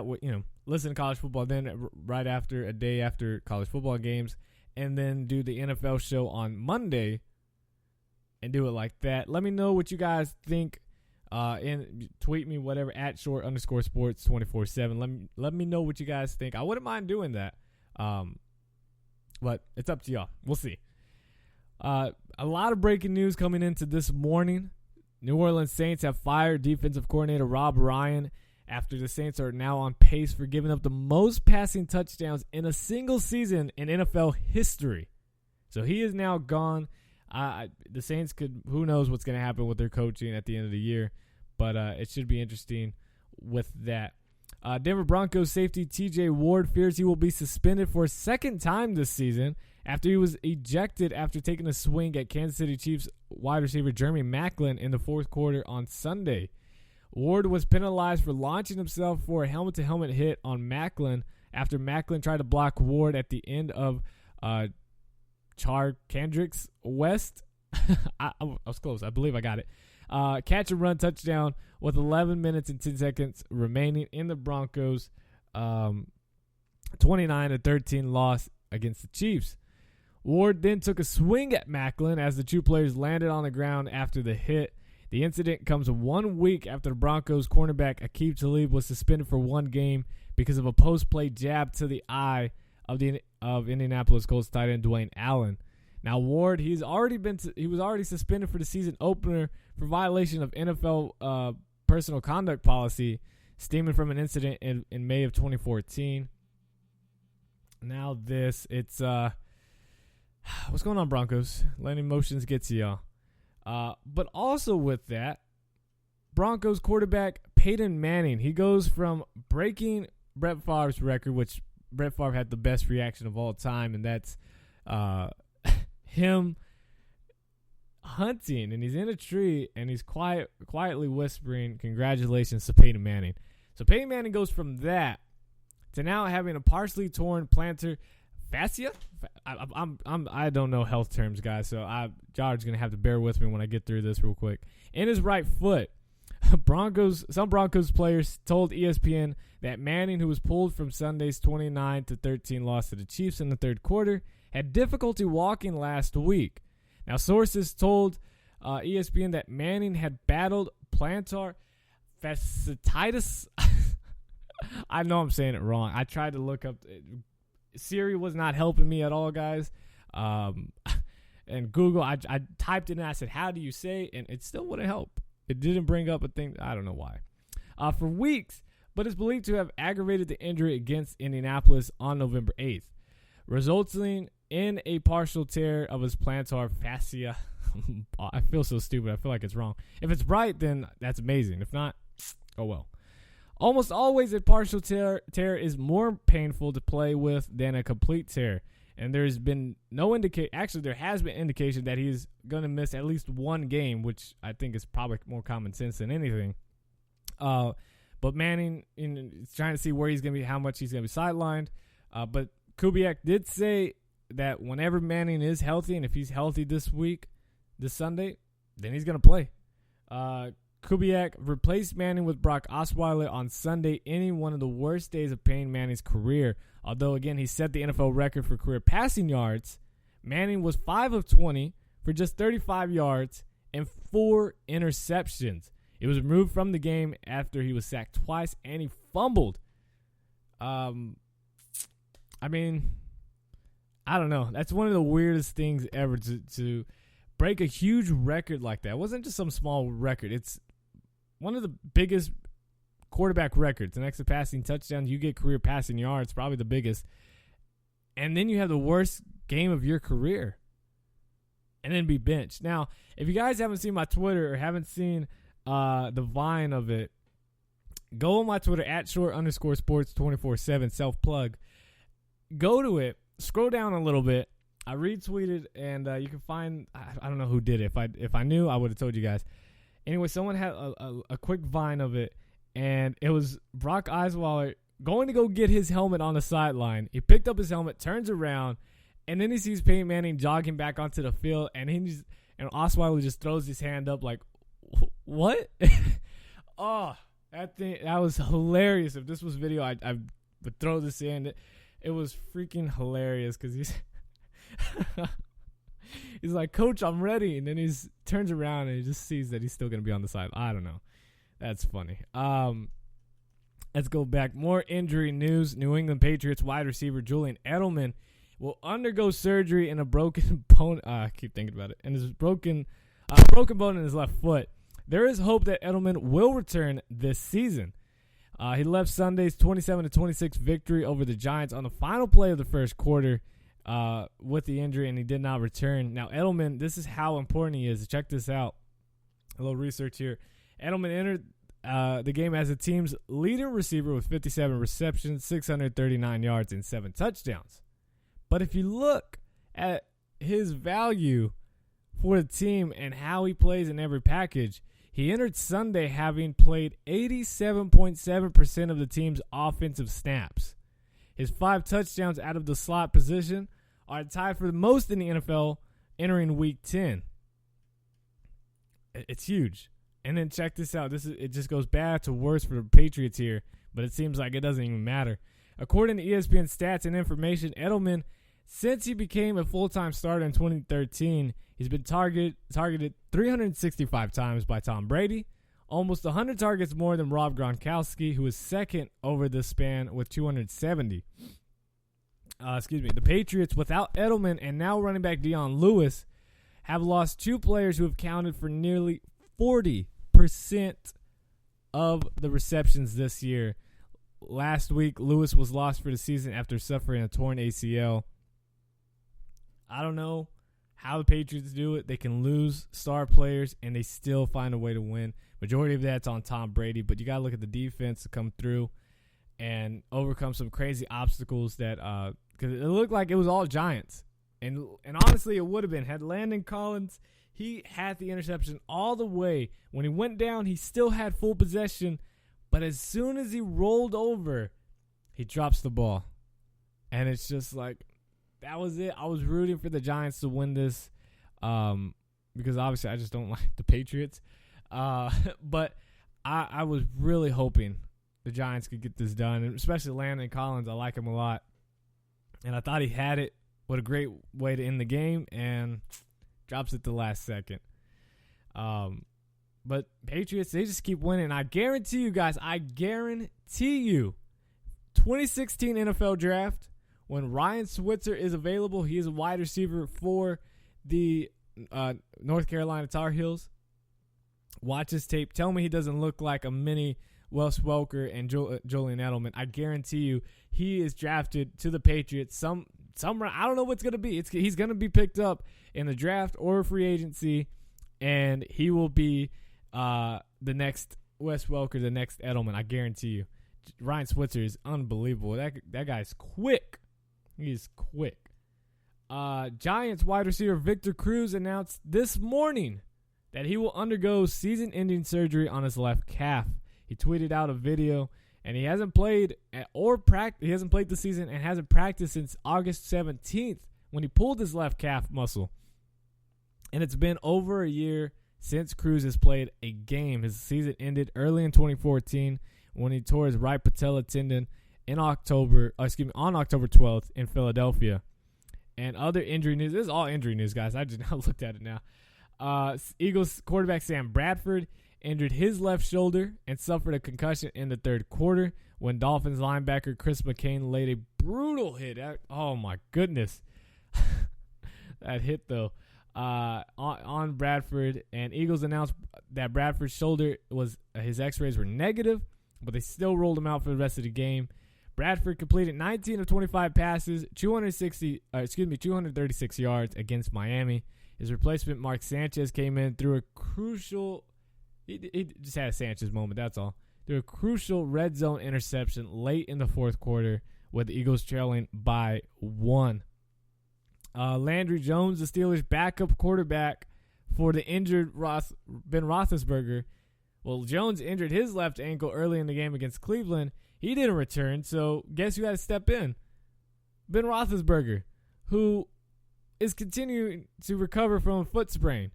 way listen to college football then right after, a day after college football games, and then do the NFL show on Monday and do it like that. Let me know what you guys think. And tweet me, whatever, at @short_sports 24/7. Let me know what you guys think. I wouldn't mind doing that. But it's up to y'all. We'll see. A lot of breaking news coming into this morning. New Orleans Saints have fired defensive coordinator Rob Ryan after the Saints are now on pace for giving up the most passing touchdowns in a single season in NFL history. So he is now gone. The Saints who knows what's going to happen with their coaching at the end of the year, but it should be interesting with that. Denver Broncos safety TJ Ward fears he will be suspended for a second time this season after he was ejected after taking a swing at Kansas City Chiefs wide receiver Jeremy Maclin in the fourth quarter on Sunday. Ward was penalized for launching himself for a helmet-to-helmet hit on Maclin after Maclin tried to block Ward at the end of Kendricks West. I was close. I believe I got it. Catch and run touchdown with 11 minutes and 10 seconds remaining in the Broncos' 29-13 loss against the Chiefs. Ward then took a swing at Maclin as the two players landed on the ground after the hit. The incident comes 1 week after the Broncos cornerback Aqib Talib was suspended for 1 game because of a post-play jab to the eye of Indianapolis Colts tight end Dwayne Allen. Now Ward, he was already suspended for the season opener for violation of NFL personal conduct policy, stemming from an incident in May of 2014. Now it's what's going on, Broncos? Letting emotions get to y'all. But also with that, Broncos quarterback Peyton Manning, he goes from breaking Brett Favre's record, which Brett Favre had the best reaction of all time, and that's him hunting, and he's in a tree, and he's quietly whispering congratulations to Peyton Manning. So Peyton Manning goes from that to now having a partially torn plantar fascia. I don't know health terms, guys, so George's gonna have to bear with me when I get through this real quick. In his right foot, some Broncos players told ESPN that Manning, who was pulled from Sunday's 29-13 loss to the Chiefs in the third quarter, had difficulty walking last week. Now, sources told ESPN that Manning had battled plantar fasciitis. I know I'm saying it wrong. I tried to look up. Siri was not helping me at all, guys. And Google, I typed it in and I said, how do you say? And it still wouldn't help. It didn't bring up a thing. I don't know why. For weeks, but is believed to have aggravated the injury against Indianapolis on November 8th, resulting in a partial tear of his plantar fascia. I feel so stupid. I feel like it's wrong. If it's right, then that's amazing. If not, oh well. Almost always a partial tear is more painful to play with than a complete tear. And there's been no indication. Actually, there has been indication that he's going to miss at least 1 game, which I think is probably more common sense than anything. But Manning is trying to see where he's going to be, how much he's going to be sidelined. But Kubiak did say that whenever Manning is healthy, and if he's healthy this Sunday, then he's going to play. Kubiak replaced Manning with Brock Osweiler on Sunday, ending one of the worst days of Peyton Manning's career. Although, again, he set the NFL record for career passing yards, Manning was 5 of 20 for just 35 yards and 4 interceptions. He was removed from the game after he was sacked twice, and he fumbled. I mean, I don't know. That's one of the weirdest things ever to break a huge record like that. It wasn't just some small record. It's one of the biggest quarterback records. The next to passing touchdown, you get career passing yards, probably the biggest. And then you have the worst game of your career. And then be benched. Now, if you guys haven't seen my Twitter or haven't seen the Vine of it, go on my Twitter at @short_sports247, self-plug. Go to it. Scroll down a little bit. I retweeted, and you can find, I don't know who did it. If I knew, I would have told you guys. Anyway, someone had a quick Vine of it, and it was Brock Osweiler going to go get his helmet on the sideline. He picked up his helmet, turns around, and then he sees Peyton Manning jogging back onto the field, and Osweiler just throws his hand up like, what? Oh, that was hilarious. If this was video, I would throw this in. It was freaking hilarious because he's like, Coach, I'm ready. And then he turns around and he just sees that he's still going to be on the side. I don't know. That's funny. Let's go back. More injury news. New England Patriots wide receiver Julian Edelman will undergo surgery in a broken bone. I keep thinking about it. And his broken bone in his left foot. There is hope that Edelman will return this season. He left Sunday's 27-26 victory over the Giants on the final play of the first quarter with the injury, and he did not return. Now, Edelman, this is how important he is. Check this out. A little research here. Edelman entered the game as the team's leading receiver with 57 receptions, 639 yards, and 7 touchdowns. But if you look at his value for the team and how he plays in every package, he entered Sunday having played 87.7% of the team's offensive snaps. His 5 touchdowns out of the slot position are tied for the most in the NFL entering Week 10. It's huge. And then check this out. It just goes bad to worse for the Patriots here, but it seems like it doesn't even matter. According to ESPN stats and information, Edelman, since he became a full-time starter in 2013, he's been targeted 365 times by Tom Brady, almost 100 targets more than Rob Gronkowski, who is second over this span with 270. The Patriots, without Edelman and now running back Dion Lewis, have lost 2 players who have counted for nearly 40% of the receptions this year. Last week, Lewis was lost for the season after suffering a torn ACL. I don't know how the Patriots do it. They can lose star players, and they still find a way to win. Majority of that's on Tom Brady, but you got to look at the defense to come through and overcome some crazy obstacles that because it looked like it was all Giants. And honestly, it would have been. Had Landon Collins, he had the interception all the way. When he went down, he still had full possession, but as soon as he rolled over, he drops the ball. And it's just like, that was it. I was rooting for the Giants to win this because obviously I just don't like the Patriots. But I was really hoping the Giants could get this done, and especially Landon Collins. I like him a lot. And I thought he had it. What a great way to end the game, and drops it the last second. But Patriots, they just keep winning. I guarantee you guys, 2016 NFL Draft, when Ryan Switzer is available, he is a wide receiver for the North Carolina Tar Heels. Watch his tape. Tell me he doesn't look like a mini Wes Welker and Julian Edelman. I guarantee you he is drafted to the Patriots. Some I don't know what's going to be. He's going to be picked up in the draft or free agency, and he will be the next Wes Welker, the next Edelman. I guarantee you. Ryan Switzer is unbelievable. That guy's quick. He's quick. Giants wide receiver Victor Cruz announced this morning that he will undergo season-ending surgery on his left calf. He tweeted out a video, and he hasn't played He hasn't played the season and hasn't practiced since August 17th when he pulled his left calf muscle. And it's been over a year since Cruz has played a game. His season ended early in 2014 when he tore his right patella tendon on October 12th in Philadelphia. And other injury news. This is all injury news, guys. I just now looked at it now. Eagles quarterback Sam Bradford injured his left shoulder and suffered a concussion in the third quarter when Dolphins linebacker Chris McCain laid a brutal hit. Oh, my goodness. That hit, though, on Bradford. And Eagles announced that Bradford's shoulder his x-rays were negative, but they still rolled him out for the rest of the game. Bradford completed 19 of 25 passes, 236 yards against Miami. His replacement, Mark Sanchez, came in through a crucial – he just had a Sanchez moment, that's all. Through a crucial red zone interception late in the fourth quarter with the Eagles trailing by 1. Landry Jones, the Steelers' backup quarterback for the injured Ben Roethlisberger. Well, Jones injured his left ankle early in the game against Cleveland. He didn't return, so guess who had to step in? Ben Roethlisberger, who is continuing to recover from a foot sprain.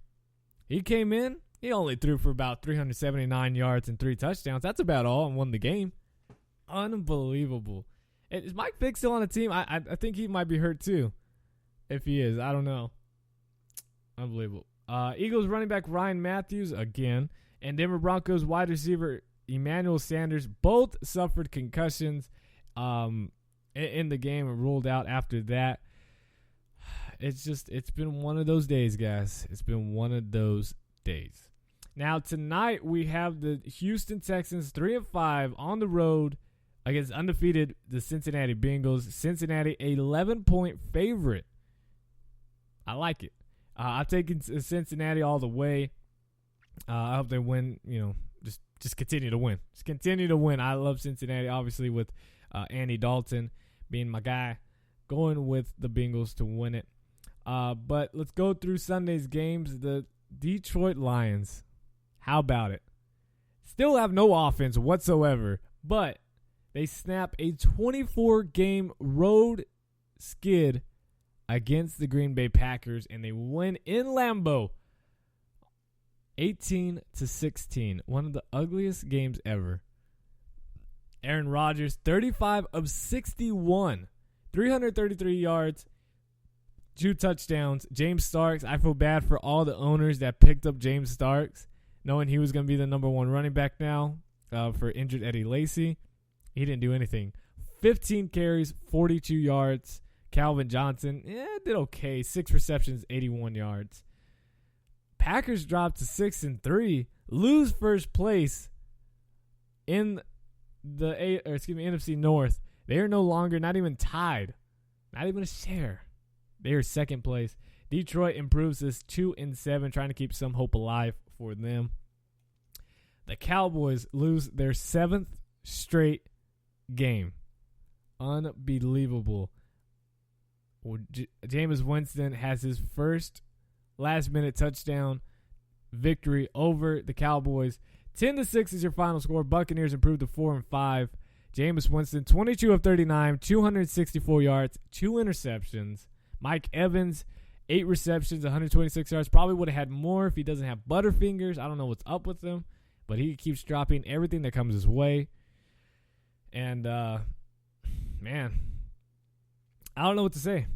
He came in. He only threw for about 379 yards and 3 touchdowns. That's about all, and won the game. Unbelievable. Is Mike Vick still on the team? I think he might be hurt too. If he is, I don't know. Unbelievable. Eagles running back Ryan Matthews again, and Denver Broncos wide receiver Emmanuel Sanders both suffered concussions in the game and ruled out after that. It's been one of those days, guys. It's been one of those days. Now, tonight we have the Houston Texans 3-5 on the road against undefeated the Cincinnati Bengals. Cincinnati, 11-point favorite. I like it. I'm taking Cincinnati all the way. I hope they win, just continue to win. Just continue to win. I love Cincinnati, obviously, with Andy Dalton being my guy. Going with the Bengals to win it. But let's go through Sunday's games. The Detroit Lions, how about it? Still have no offense whatsoever, but they snap a 24-game road skid against the Green Bay Packers, and they win in Lambeau 18-16. One of the ugliest games ever. Aaron Rodgers, 35 of 61, 333 yards, 2 touchdowns. James Starks, I feel bad for all the owners that picked up James Starks, knowing he was going to be the number 1 running back now for injured Eddie Lacy. He didn't do anything. 15 carries, 42 yards. Calvin Johnson, did okay. 6 receptions, 81 yards. Packers dropped to 6-3, lose first place in the NFC North. They are no longer, not even tied, not even a share. They are second place. Detroit improves this 2-7, trying to keep some hope alive for them. The Cowboys lose their 7th straight game. Unbelievable. Jameis Winston has his first last-minute touchdown victory over the Cowboys. 10-6 is your final score. Buccaneers improved to 4-5. Jameis Winston, 22 of 39, 264 yards, 2 interceptions. Mike Evans, 8 receptions, 126 yards. Probably would have had more if he doesn't have Butterfingers. I don't know what's up with him, but he keeps dropping everything that comes his way. And, man, I don't know what to say.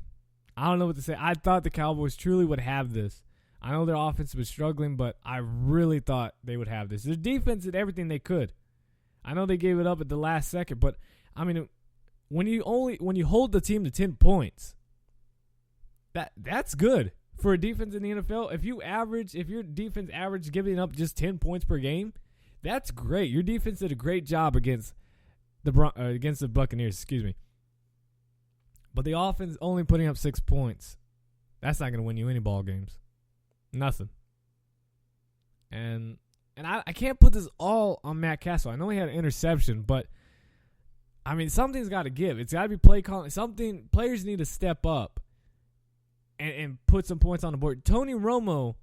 I thought the Cowboys truly would have this. I know their offense was struggling, but I really thought they would have this. Their defense did everything they could. I know they gave it up at the last second, but I mean, when you hold the team to 10 points, that's good for a defense in the NFL. If your defense average giving up just 10 points per game, that's great. Your defense did a great job against the Buccaneers. Excuse me. But the offense only putting up 6 points, that's not going to win you any ball games. Nothing. And I can't put this all on Matt Castle. I know he had an interception, but I mean, something's got to give. It's got to be play calling. Players need to step up and put some points on the board. Tony Romo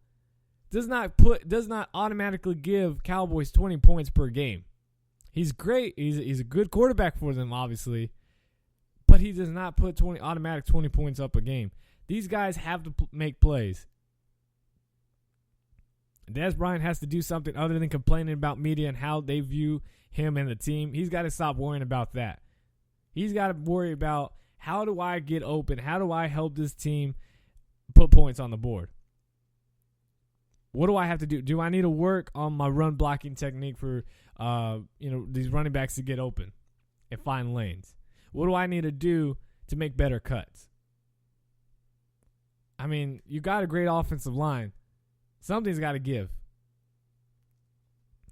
does not automatically give Cowboys 20 points per game. He's great. He's a good quarterback for them, obviously, but he does not put 20 points up a game. These guys have to make plays. Dez Bryant has to do something other than complaining about media and how they view him and the team. He's got to stop worrying about that. He's got to worry about, how do I get open? How do I help this team put points on the board? What do I have to do? Do I need to work on my run blocking technique for these running backs to get open and find lanes? What do I need to do to make better cuts? I mean, you got a great offensive line. Something's got to give.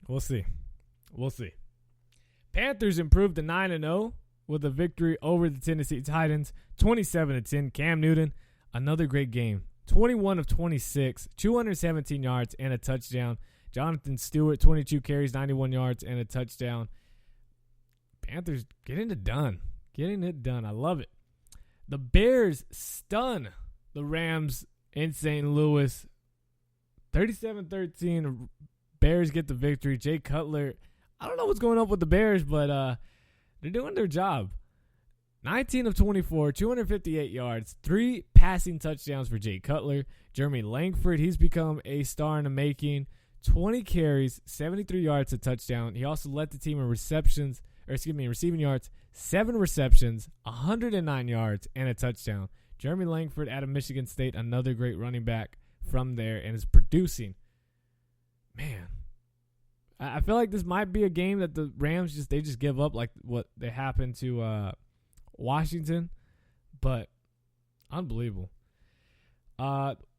We'll see. Panthers improved to 9-0 with a victory over the Tennessee Titans, 27-10. Cam Newton, another great game. 21 of 26, 217 yards and a touchdown. Jonathan Stewart, 22 carries, 91 yards and a touchdown. Panthers getting it done. I love it. The Bears stun the Rams in St. Louis. 37-13, Bears get the victory. Jay Cutler, I don't know what's going on with the Bears, but they're doing their job. 19 of 24, 258 yards, 3 passing touchdowns for Jay Cutler. Jeremy Langford, he's become a star in the making. 20 carries, 73 yards, a touchdown. He also led the team in receiving yards, 7 receptions, 109 yards, and a touchdown. Jeremy Langford out of Michigan State, another great running back from there, and is producing. Man, I feel like this might be a game that the Rams just give up, like what they happened to Washington, but unbelievable.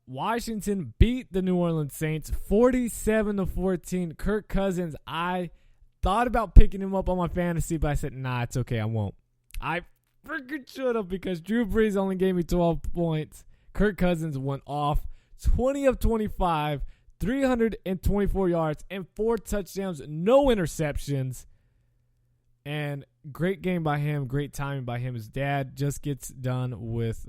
Washington beat the New Orleans Saints 47-14. Kirk Cousins, I thought about picking him up on my fantasy, but I said, nah, it's okay, I won't. I freaking should have, because Drew Brees only gave me 12 points. Kirk Cousins went off. 20 of 25, 324 yards, and 4 touchdowns, no interceptions. And great game by him, great timing by him. His dad just gets done with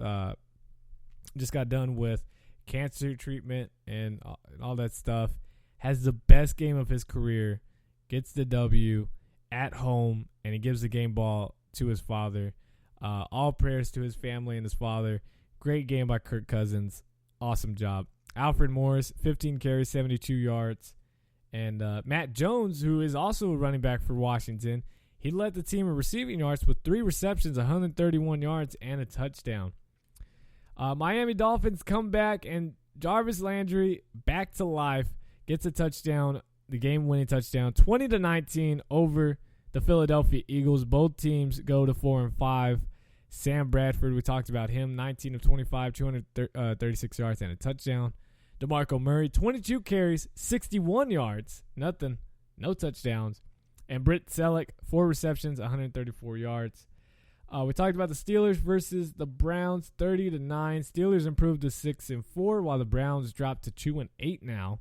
just got done with cancer treatment and all that stuff. Has the best game of his career. Gets the W at home, and he gives the game ball to his father. All prayers to his family and his father. Great game by Kirk Cousins. Awesome job. Alfred Morris, 15 carries, 72 yards. And Matt Jones, who is also a running back for Washington, he led the team in receiving yards with 3 receptions, 131 yards, and a touchdown. Miami Dolphins come back, and Jarvis Landry, back to life, gets a touchdown, the game-winning touchdown, 20-19 over the Philadelphia Eagles. Both teams go to 4-5. Sam Bradford, we talked about him, 19 of 25, 236 yards and a touchdown. DeMarco Murray, 22 carries, 61 yards, nothing, no touchdowns. And Britt Selleck, 4 receptions, 134 yards. We talked about the Steelers versus the Browns, 30-9. Steelers improved to 6-4, while the Browns dropped to 2-8 now.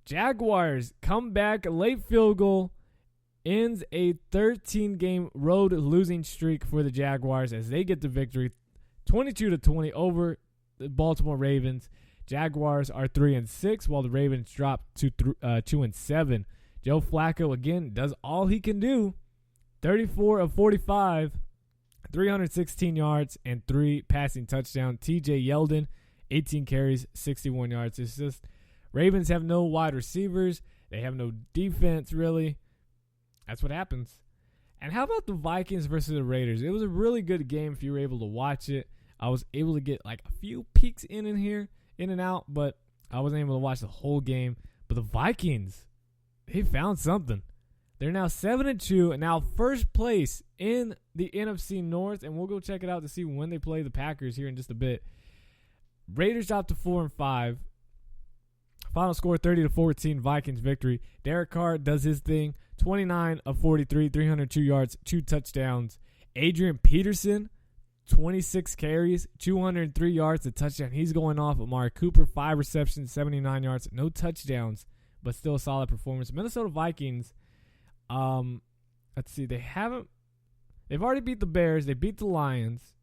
Jaguars come back, late field goal, ends a 13-game road losing streak for the Jaguars as they get the victory, 22-20 over the Baltimore Ravens. Jaguars are 3-6, while the Ravens drop to 2-7. Joe Flacco again does all he can do, 34 of 45, 316 yards and 3 passing touchdowns. T.J. Yeldon, 18 carries, 61 yards. It's just Ravens have no wide receivers. They have no defense really. That's what happens. And how about the Vikings versus the Raiders? It was a really good game if you were able to watch it. I was able to get like a few peeks in and out, but I wasn't able to watch the whole game. But the Vikings, they found something. They're now 7-2 and now first place in the NFC North, and we'll go check it out to see when they play the Packers here in just a bit. Raiders dropped to 4-5. Final score 30-14, Vikings victory. Derek Carr does his thing, 29 of 43, 302 yards, 2 touchdowns. Adrian Peterson, 26 carries, 203 yards, a touchdown. He's going off. Amari Cooper, 5 receptions, 79 yards, no touchdowns, but still a solid performance. Minnesota Vikings, let's see, they've already beat the Bears, they beat the Lions,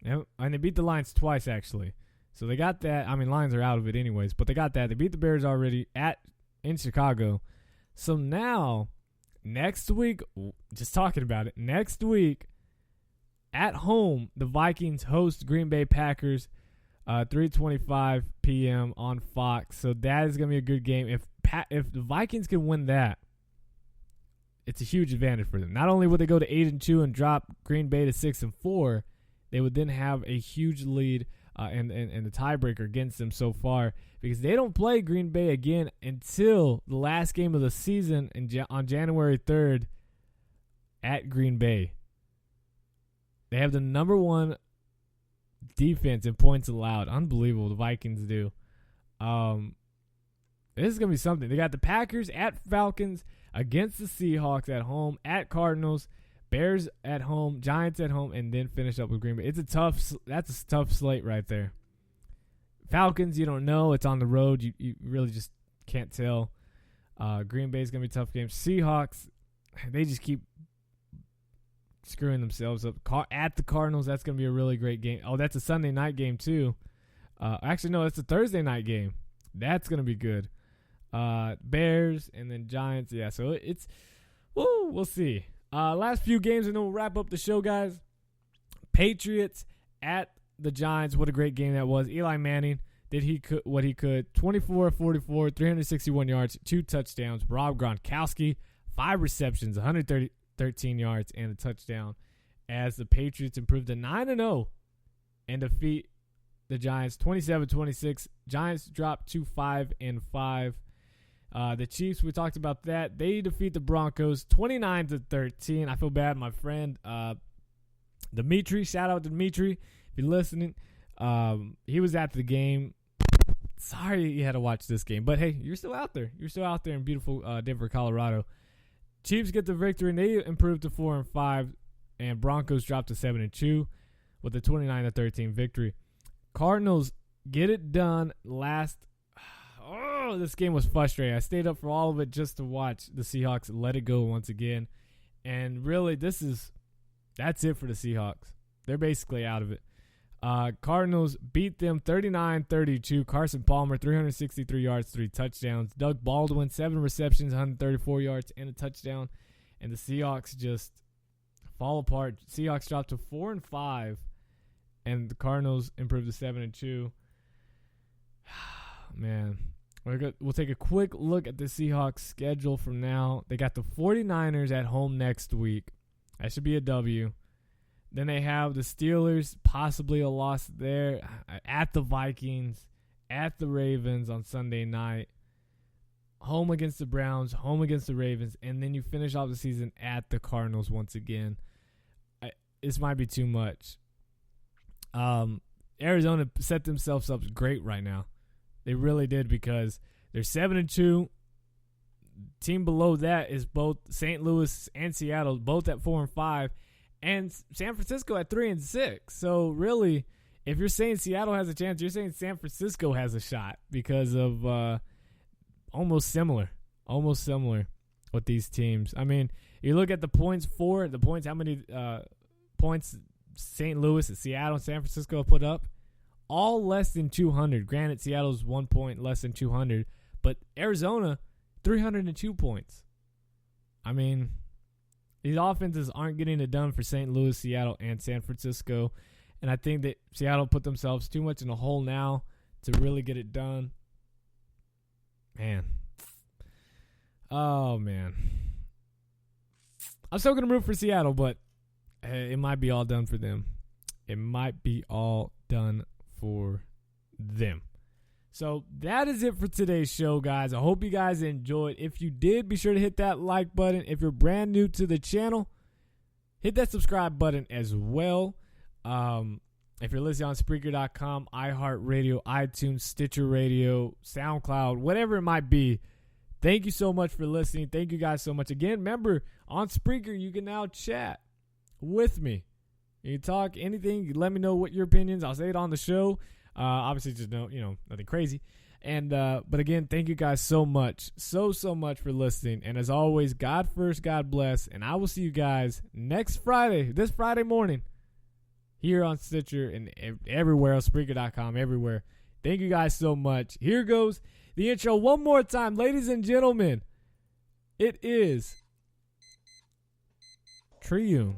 and they beat the Lions twice actually. So they got that. I mean, Lions are out of it anyways, but they got that. They beat the Bears already in Chicago. So now, next week, just talking about it, next week, at home, the Vikings host Green Bay Packers, 3:25 p.m. on Fox. So that is going to be a good game. If the Vikings can win that, it's a huge advantage for them. Not only would they go to 8-2 and drop Green Bay to 6-4, they would then have a huge lead and the tiebreaker against them so far, because they don't play Green Bay again until the last game of the season on January 3rd at Green Bay. They have the number 1 defense in points allowed. Unbelievable, the Vikings do. This is going to be something. They got the Packers at Falcons, against the Seahawks at home, at Cardinals, Bears at home, Giants at home, and then finish up with Green Bay. That's a tough slate right there. Falcons, you don't know. It's on the road. You really just can't tell. Green Bay is going to be a tough game. Seahawks, they just keep screwing themselves up. At the Cardinals, that's going to be a really great game. Oh, that's a Sunday night game too. Actually, no, it's a Thursday night game. That's going to be good. Bears and then Giants. Yeah, so we'll see. Last few games, and then we'll wrap up the show, guys. Patriots at the Giants. What a great game that was. Eli Manning did what he could. 24-44, 361 yards, 2 touchdowns. Rob Gronkowski, 5 receptions, 113 yards, and a touchdown as the Patriots improved to 9-0 and defeat the Giants 27-26. Giants dropped to 5-5. The Chiefs, we talked about that. They defeat the Broncos 29-13. I feel bad, my friend Dimitri. Shout out to Dimitri if you're listening. He was at the game. Sorry you had to watch this game, but hey, you're still out there. You're still out there in beautiful Denver, Colorado. Chiefs get the victory, and they improved to 4-5, and Broncos dropped to 7-2 with a 29-13 victory. Cardinals get it done last. Oh, this game was frustrating. I stayed up for all of it just to watch the Seahawks let it go once again. And really, that's it for the Seahawks. They're basically out of it. Cardinals beat them 39-32. Carson Palmer, 363 yards, 3 touchdowns. Doug Baldwin, 7 receptions, 134 yards, and a touchdown. And the Seahawks just fall apart. Seahawks dropped to 4-5, and the Cardinals improved to 7-2. Man, we'll take a quick look at the Seahawks schedule from now. They got the 49ers at home next week. That should be a W. Then they have the Steelers, possibly a loss there, at the Vikings, at the Ravens on Sunday night, home against the Browns, home against the Ravens, and then you finish off the season at the Cardinals once again. This might be too much. Arizona set themselves up great right now. They really did, because they're 7-2. Team below that is both St. Louis and Seattle, both at 4-5. And San Francisco at 3-6. So really, if you're saying Seattle has a chance, you're saying San Francisco has a shot, because of almost similar with these teams. I mean, you look at the points, how many points St. Louis and Seattle and San Francisco put up, all less than 200. Granted, Seattle's 1 point less than 200, but Arizona, 302 points. I mean, these offenses aren't getting it done for St. Louis, Seattle, and San Francisco. And I think that Seattle put themselves too much in a hole now to really get it done. Man. Oh, man. I'm still going to root for Seattle, but it might be all done for them. It might be all done for them. So that is it for today's show, guys. I hope you guys enjoyed. If you did, be sure to hit that like button. If you're brand new to the channel, hit that subscribe button as well. If you're listening on Spreaker.com, iHeartRadio, iTunes, Stitcher Radio, SoundCloud, whatever it might be, thank you so much for listening. Thank you guys so much. Again, remember, on Spreaker, you can now chat with me. You can talk anything. You let me know what your opinions. I'll say it on the show. Obviously, just nothing crazy. And but again, thank you guys so much, so much for listening. And as always, God first, God bless. And I will see you guys next Friday, this Friday morning, here on Stitcher and everywhere else, Spreaker.com, everywhere. Thank you guys so much. Here goes the intro one more time, ladies and gentlemen. It is Triune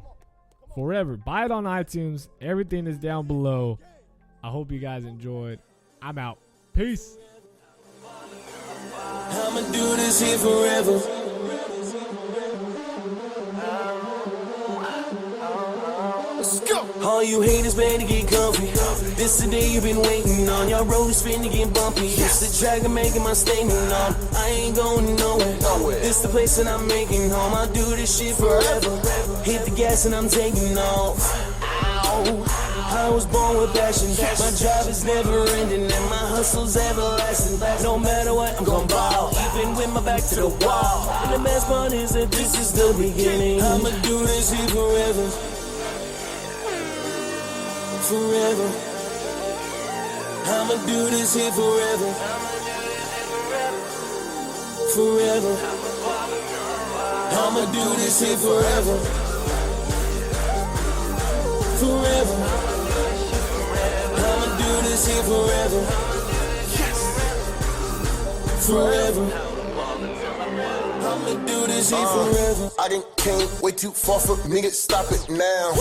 Forever. Buy it on iTunes. Everything is down below. I hope you guys enjoyed. I'm out. Peace. I'ma do this here forever. Let's go. All you haters better get comfy. This the day you've been waiting on. Y'all road is finna get bumpy. This the track I'm making my statement on. I ain't going nowhere. This the place that I'm making home. I do this shit forever. Hit the gas and I'm taking off. Ow. I was born with passion. My job is never ending and my hustle's everlasting. No matter what, I'm gon' ball, even with my back to the wall. And the best part is that this is the beginning. I'ma do this here forever. Forever. I'ma do this here forever. Forever. I'ma do this here forever. Forever. I'ma do this here forever. Forever. I'ma do this here forever. I didn't came way too far for me to stop it now.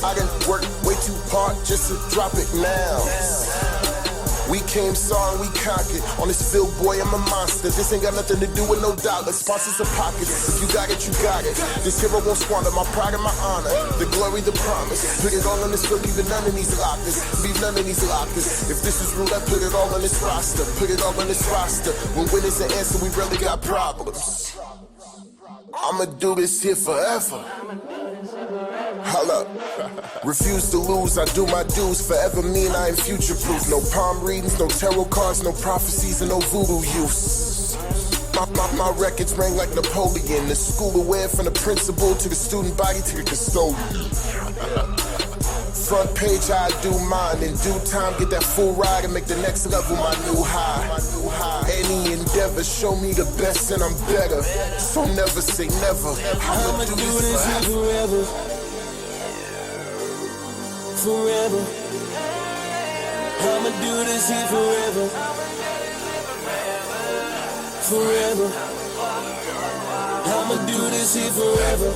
I didn't work way too hard just to drop it now. We came, saw, and we conquered. On this field, boy, I'm a monster. This ain't got nothing to do with no dollars. Sponsors are pockets. If you got it, you got it. This hero won't squander my pride and my honor. The glory, the promise. Put it all on this field, leaving none of these lockers. Leave none of these lockers. If this is roulette, put it all on this roster. Put it all on this roster. When win is the answer, we really got problems. I'ma do this here forever. Holla. Refuse to lose, I do my dues. Forever mean I am future proof. No palm readings, no tarot cards, no prophecies, and no voodoo use. My records rang like Napoleon. The school aware from the principal to the student body to the custodian. Front page, I do mine. In due time, get that full ride and make the next level my new high. Any endeavor, show me the best and I'm better. So never say never. I'ma do this forever. Forever. I'ma do this here forever. Forever. I'ma do this here forever.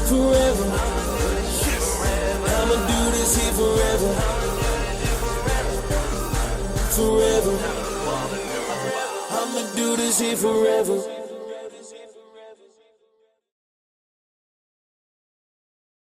Forever. I'ma do this here forever. Forever. I'ma do this here forever.